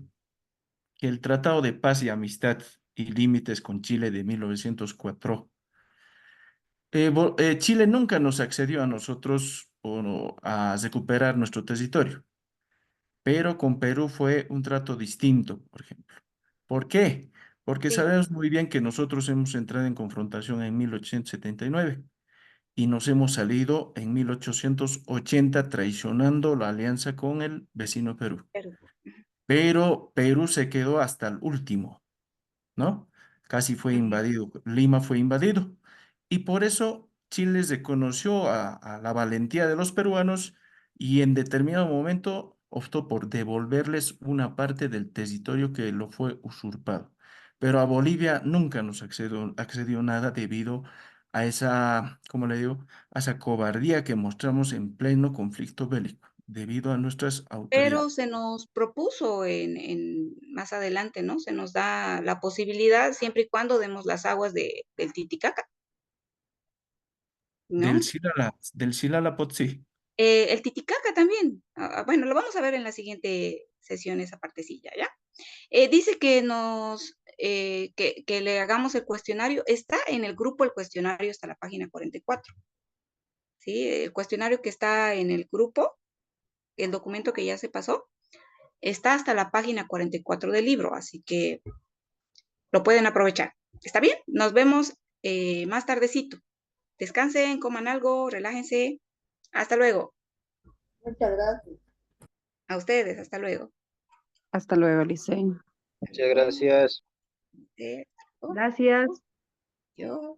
que el Tratado de Paz y Amistad y Límites con Chile de 1904, Chile nunca nos accedió a nosotros a recuperar nuestro territorio, pero con Perú fue un trato distinto, por ejemplo. ¿Por qué? Porque Sí, sabemos muy bien que nosotros hemos entrado en confrontación en 1879 y nos hemos salido en 1880 traicionando la alianza con el vecino Perú. pero Pero Perú se quedó hasta el último, ¿no? Casi fue ujú. invadido, Lima fue invadido. Y por eso Chile reconoció a la valentía de los peruanos y en determinado momento optó por devolverles una parte del territorio que lo fue usurpado. Pero a Bolivia nunca nos accedió nada debido a esa, ¿cómo le digo? A esa cobardía que mostramos en pleno conflicto bélico, debido a nuestras Pero autoridades. se nos propuso más adelante, ¿no? Se nos da la posibilidad siempre y cuando demos las aguas del Titicaca, Del ¿no? Silala Potsi. El Titicaca también. Bueno, lo vamos a ver en la siguiente sesión, esa partecilla, ¿ya? Dice que le hagamos el cuestionario. Está en el grupo el cuestionario hasta la página 44, ¿sí? El cuestionario que está en el grupo, el documento que ya se pasó, está hasta la página 44 del libro, así que lo pueden aprovechar. ¿Está bien? Nos vemos más tardecito. Descansen, coman algo, relájense. Hasta luego. Muchas gracias. A ustedes, hasta luego. Hasta luego, Licen. Muchas gracias. Eh, oh, Gracias. Dios.